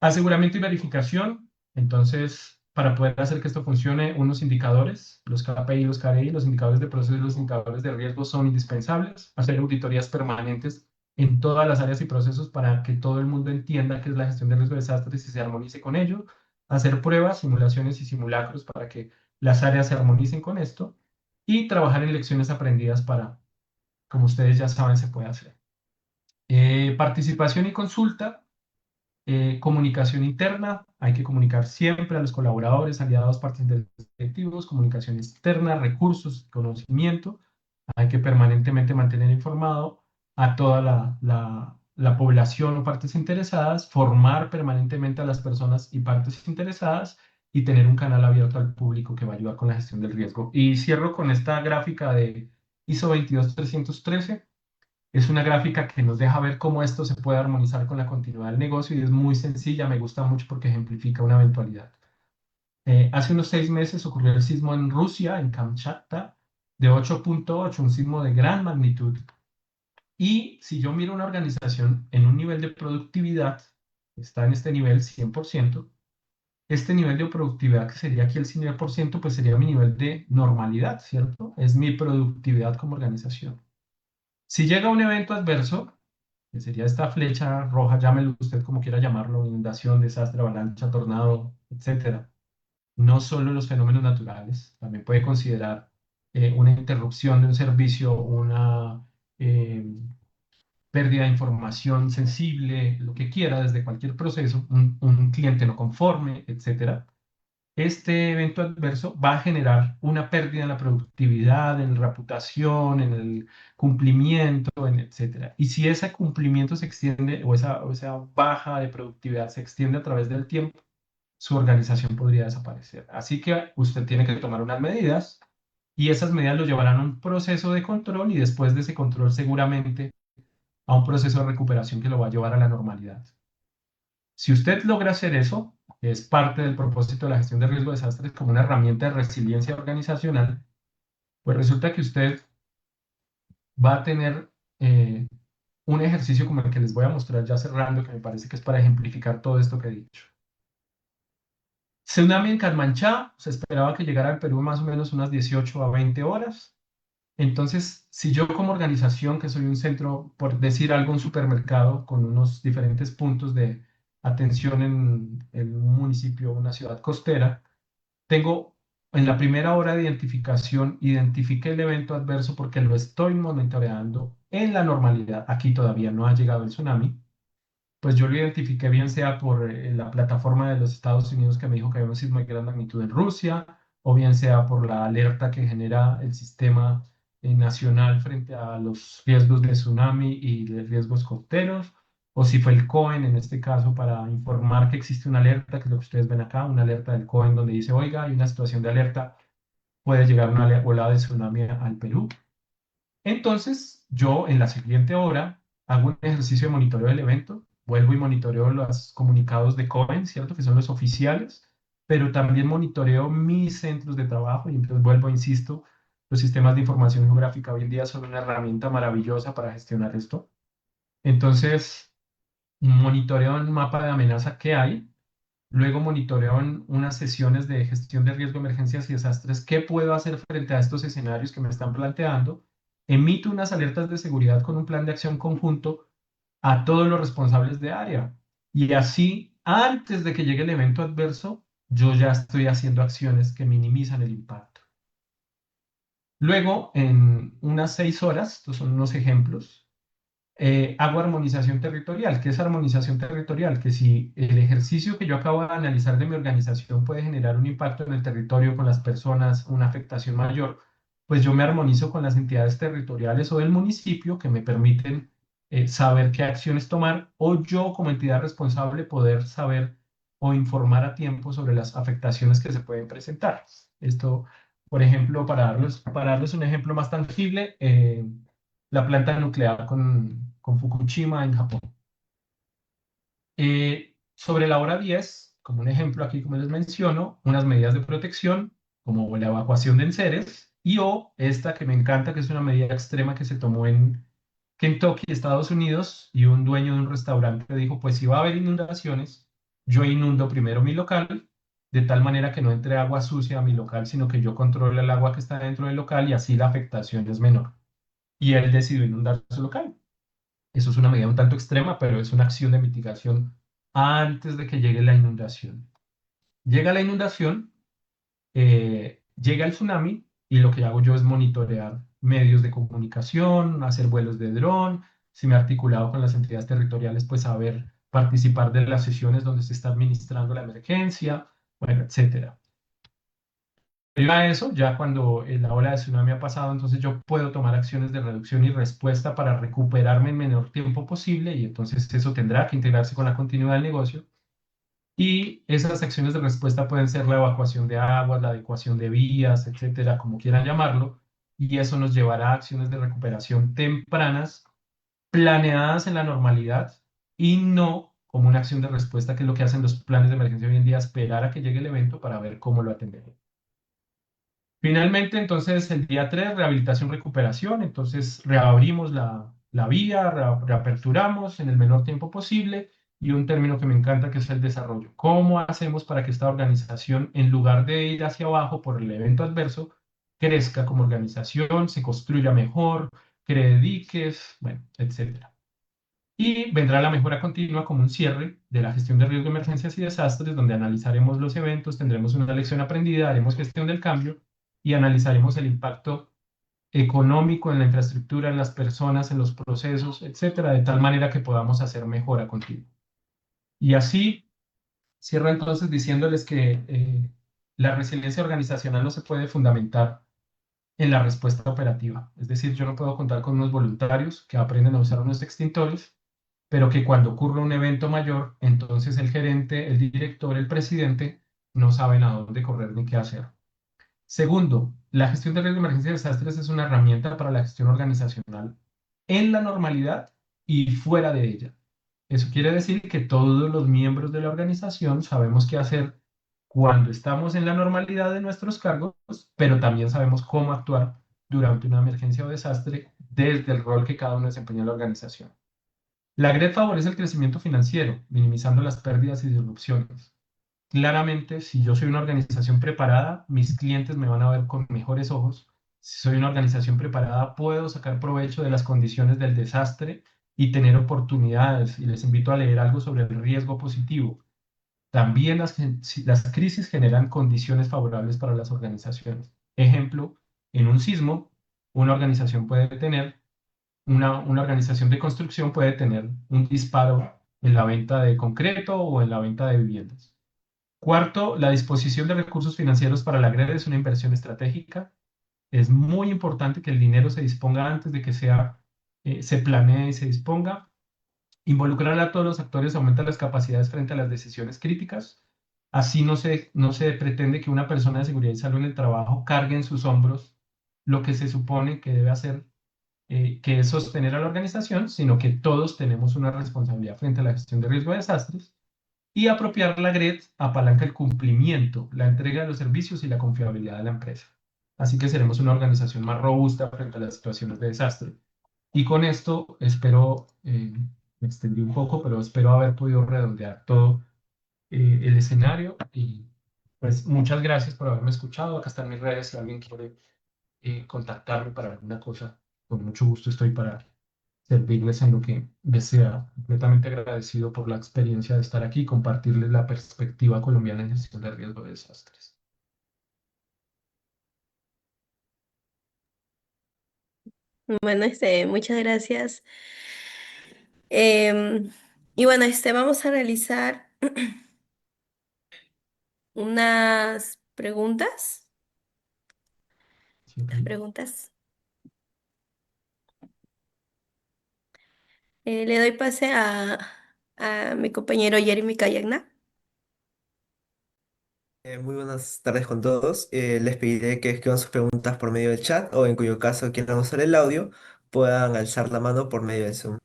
Aseguramiento y verificación, entonces, para poder hacer que esto funcione, unos indicadores, los KPI, los KRI, los indicadores de proceso y los indicadores de riesgo son indispensables. Hacer auditorías permanentes en todas las áreas y procesos para que todo el mundo entienda qué es la gestión de riesgo de desastres y se armonice con ello. hacer pruebas, simulaciones y simulacros para que las áreas se armonicen con esto y trabajar en lecciones aprendidas para, como ustedes ya saben, se puede hacer. Participación y consulta. Comunicación interna, hay que comunicar siempre a los colaboradores, aliados, participantes directivos, comunicación externa, recursos, conocimiento, hay que permanentemente mantener informado a toda la población o partes interesadas, formar permanentemente a las personas y partes interesadas y tener un canal abierto al público que va a ayudar con la gestión del riesgo. Y cierro con esta gráfica de ISO 22313. Es una gráfica que nos deja ver cómo esto se puede armonizar con la continuidad del negocio y es muy sencilla, me gusta mucho porque ejemplifica una eventualidad. Hace unos 6 meses ocurrió el sismo en Rusia, en Kamchatka, de 8.8, un sismo de gran magnitud. Y si yo miro una organización en un nivel de productividad, está en este nivel 100%, este nivel de productividad que sería aquí el 100%, pues sería mi nivel de normalidad, ¿cierto? Es mi productividad como organización. Si llega un evento adverso, que sería esta flecha roja, llámelo usted como quiera llamarlo, inundación, desastre, avalancha, tornado, etcétera. No solo los fenómenos naturales, también puede considerar una interrupción de un servicio, una eh, pérdida de información sensible, lo que quiera, desde cualquier proceso, un cliente no conforme, etcétera. Este evento adverso va a generar una pérdida en la productividad, en la reputación, en el cumplimiento, etcétera. Y si ese cumplimiento se extiende o esa baja de productividad se extiende a través del tiempo, su organización podría desaparecer. Así que usted tiene que tomar unas medidas y esas medidas lo llevarán a un proceso de control y después de ese control seguramente a un proceso de recuperación que lo va a llevar a la normalidad. Si usted logra hacer eso, que es parte del propósito de la gestión de riesgo de desastres como una herramienta de resiliencia organizacional, pues resulta que usted va a tener un ejercicio como el que les voy a mostrar ya cerrando, que me parece que es para ejemplificar todo esto que he dicho. Tsunami en Carmanchá, se esperaba que llegara al Perú más o menos unas 18 a 20 horas. Entonces, si yo como organización, que soy un centro, por decir algo, un supermercado con unos diferentes puntos de atención en un municipio o una ciudad costera, tengo en la primera hora de identificación, identifique el evento adverso porque lo estoy monitoreando en la normalidad. Aquí todavía no ha llegado el tsunami, pues yo lo identifiqué bien sea por la plataforma de los Estados Unidos que me dijo que había un sismo de gran magnitud en Rusia, o bien sea por la alerta que genera el sistema nacional frente a los riesgos de tsunami y de riesgos costeros, o si fue el COEN en este caso para informar que existe una alerta, que es lo que ustedes ven acá, una alerta del COEN donde dice, oiga, hay una situación de alerta, puede llegar una ola de tsunami al Perú. Entonces, yo en la siguiente hora hago un ejercicio de monitoreo del evento, vuelvo y monitoreo los comunicados de COEN, ¿cierto? Que son los oficiales, pero también monitoreo mis centros de trabajo y entonces vuelvo, insisto, los sistemas de información geográfica hoy en día son una herramienta maravillosa para gestionar esto. Entonces, monitoreo un mapa de amenaza que hay, luego monitoreo en unas sesiones de gestión de riesgo, emergencias y desastres. ¿Qué puedo hacer frente a estos escenarios que me están planteando? Emito unas alertas de seguridad con un plan de acción conjunto a todos los responsables de área. Y así, antes de que llegue el evento adverso, yo ya estoy haciendo acciones que minimizan el impacto. Luego, en unas 6 horas, estos son unos ejemplos, hago armonización territorial. ¿Qué es armonización territorial? Que si el ejercicio que yo acabo de analizar de mi organización puede generar un impacto en el territorio con las personas, una afectación mayor, pues yo me armonizo con las entidades territoriales o del municipio que me permiten saber qué acciones tomar o yo como entidad responsable poder saber o informar a tiempo sobre las afectaciones que se pueden presentar. Esto, por ejemplo, para darles un ejemplo más tangible, la planta nuclear con Fukushima en Japón. Sobre la hora 10, como un ejemplo aquí, como les menciono, unas medidas de protección, como la evacuación de enseres, y o esta que me encanta, que es una medida extrema que se tomó en Kentucky, Estados Unidos, y un dueño de un restaurante dijo, pues si va a haber inundaciones, yo inundo primero mi local, de tal manera que no entre agua sucia a mi local, sino que yo controle el agua que está dentro del local y así la afectación es menor. Y él decidió inundar su local. Eso es una medida un tanto extrema, pero es una acción de mitigación antes de que llegue la inundación. Llega la inundación, llega el tsunami y lo que hago yo es monitorear medios de comunicación, hacer vuelos de dron, si me he articulado con las entidades territoriales, pues saber participar de las sesiones donde se está administrando la emergencia, bueno, etcétera. Previo a eso, ya cuando la ola de tsunami ha pasado, entonces yo puedo tomar acciones de reducción y respuesta para recuperarme en menor tiempo posible y entonces eso tendrá que integrarse con la continuidad del negocio. Y esas acciones de respuesta pueden ser la evacuación de aguas, la adecuación de vías, etcétera, como quieran llamarlo. Y eso nos llevará a acciones de recuperación tempranas, planeadas en la normalidad y no como una acción de respuesta, que es lo que hacen los planes de emergencia hoy en día, esperar a que llegue el evento para ver cómo lo atendemos. Finalmente, entonces, el día 3 rehabilitación, recuperación. Entonces, reabrimos la vía, reaperturamos en el menor tiempo posible y un término que me encanta que es el desarrollo. ¿Cómo hacemos para que esta organización, en lugar de ir hacia abajo por el evento adverso, crezca como organización, se construya mejor, cree diques, bueno, etcétera? Y vendrá la mejora continua como un cierre de la gestión de riesgo, emergencias y desastres, donde analizaremos los eventos, tendremos una lección aprendida, haremos gestión del cambio y analizaremos el impacto económico en la infraestructura, en las personas, en los procesos, etcétera, de tal manera que podamos hacer mejora continua. Y así cierro entonces diciéndoles que la resiliencia organizacional no se puede fundamentar en la respuesta operativa. Es decir, yo no puedo contar con unos voluntarios que aprenden a usar unos extintores, pero que cuando ocurre un evento mayor, entonces el gerente, el director, el presidente no saben a dónde correr ni qué hacer. Segundo, la gestión de riesgo, emergencia y desastres es una herramienta para la gestión organizacional en la normalidad y fuera de ella. Eso quiere decir que todos los miembros de la organización sabemos qué hacer cuando estamos en la normalidad de nuestros cargos, pero también sabemos cómo actuar durante una emergencia o desastre desde el rol que cada uno desempeña en la organización. La GRED favorece el crecimiento financiero, minimizando las pérdidas y disrupciones. Claramente, si yo soy una organización preparada, mis clientes me van a ver con mejores ojos. Si soy una organización preparada, puedo sacar provecho de las condiciones del desastre y tener oportunidades. Y les invito a leer algo sobre el riesgo positivo. También las crisis generan condiciones favorables para las organizaciones. Ejemplo, en un sismo, una organización puede tener, una organización de construcción puede tener un disparo en la venta de concreto o en la venta de viviendas. Cuarto, la disposición de recursos financieros para la GRED es una inversión estratégica. Es muy importante que el dinero se disponga antes de que se planee y se disponga. Involucrar a todos los actores aumenta las capacidades frente a las decisiones críticas. Así no se pretende que una persona de seguridad y salud en el trabajo cargue en sus hombros lo que se supone que debe hacer, que es sostener a la organización, sino que todos tenemos una responsabilidad frente a la gestión de riesgo de desastres. Y apropiar la GRED apalanca el cumplimiento, la entrega de los servicios y la confiabilidad de la empresa. Así que seremos una organización más robusta frente a las situaciones de desastre. Y con esto espero, me extendí un poco, pero espero haber podido redondear todo el escenario. Y pues muchas gracias por haberme escuchado. Acá están mis redes. Si alguien quiere contactarme para alguna cosa, con mucho gusto estoy para servirles en lo que desea. Completamente agradecido por la experiencia de estar aquí y compartirles la perspectiva colombiana en gestión de riesgo de desastres. Bueno, muchas gracias. Em, y bueno, vamos a realizar unas preguntas. Sí, Las preguntas. Le doy pase a mi compañero Jeremy Cayagna. Muy buenas tardes con todos. Les pediré que escriban sus preguntas por medio del chat o en cuyo caso quieran usar el audio, puedan alzar la mano por medio de Zoom.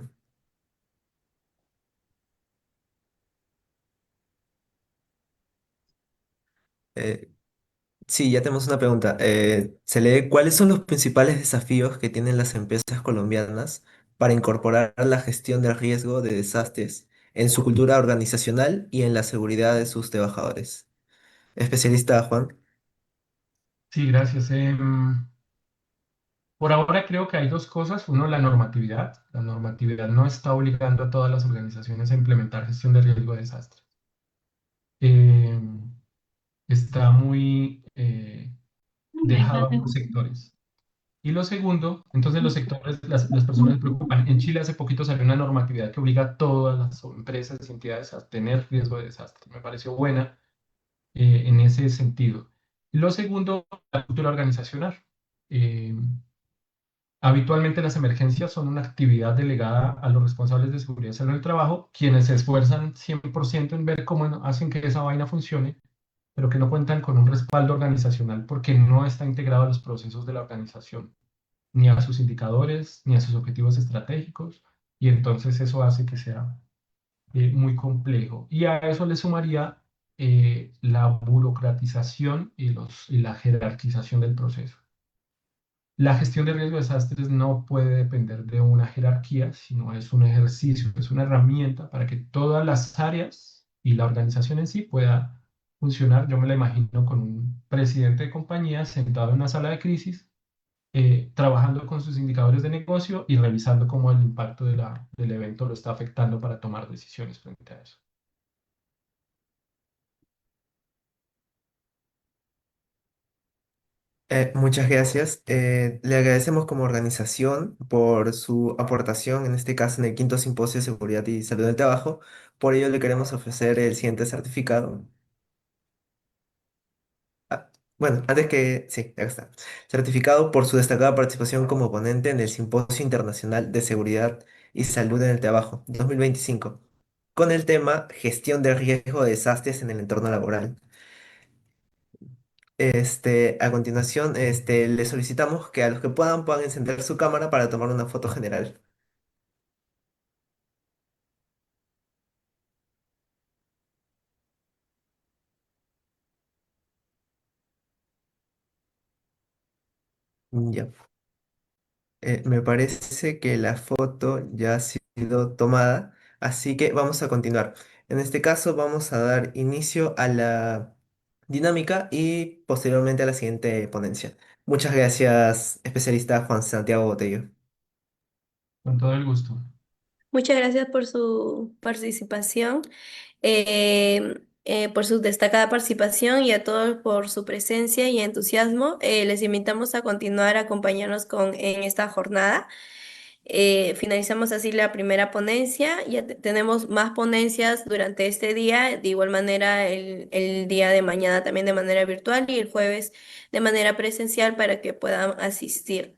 Eh, sí, ya tenemos una pregunta. Se lee, ¿cuáles son los principales desafíos que tienen las empresas colombianas para incorporar la gestión del riesgo de desastres en su cultura organizacional y en la seguridad de sus trabajadores? Especialista Juan. Sí, gracias. Por ahora creo que hay dos cosas. Uno, la normatividad. La normatividad no está obligando a todas las organizaciones a implementar gestión de riesgo de desastre. está muy dejado a los sectores. Y lo segundo, entonces los sectores, las personas se preocupan. En Chile hace poquito salió una normatividad que obliga a todas las empresas y entidades a tener riesgo de desastre. Me pareció buena en ese sentido. Lo segundo, la cultura organizacional. Eh, Habitualmente las emergencias son una actividad delegada a los responsables de seguridad y salud del trabajo, quienes se esfuerzan 100% en ver cómo hacen que esa vaina funcione, pero que no cuentan con un respaldo organizacional porque no está integrado a los procesos de la organización, ni a sus indicadores, ni a sus objetivos estratégicos, y entonces eso hace que sea muy complejo. Y a eso le sumaría la burocratización y la jerarquización del proceso. La gestión de riesgo de desastres no puede depender de una jerarquía, sino es un ejercicio, es una herramienta para que todas las áreas y la organización en sí pueda funcionar. Yo me la imagino con un presidente de compañía sentado en una sala de crisis, trabajando con sus indicadores de negocio y revisando cómo el impacto del evento lo está afectando para tomar decisiones frente a eso. Muchas gracias. Le agradecemos como organización por su aportación, en este caso en el quinto simposio de seguridad y salud del trabajo. Por ello le queremos ofrecer el siguiente certificado. Ah, bueno, antes que... Sí, acá está. Certificado por su destacada participación como ponente en el Simposio Internacional de Seguridad y Salud en el Trabajo 2025, con el tema Gestión de riesgo de desastres en el entorno laboral. A continuación, le solicitamos que a los que puedan encender su cámara para tomar una foto general. Ya. Me parece que la foto ya ha sido tomada, así que vamos a continuar. En este caso, vamos a dar inicio a la dinámica y posteriormente a la siguiente ponencia. Muchas gracias, especialista Juan Santiago Botello. Con todo el gusto. Muchas gracias por su participación, por su destacada participación y a todos por su presencia y entusiasmo. Les invitamos a continuar a acompañarnos en esta jornada. Finalizamos así la primera ponencia. Ya tenemos más ponencias durante este día, de igual manera el día de mañana también de manera virtual y el jueves de manera presencial para que puedan asistir.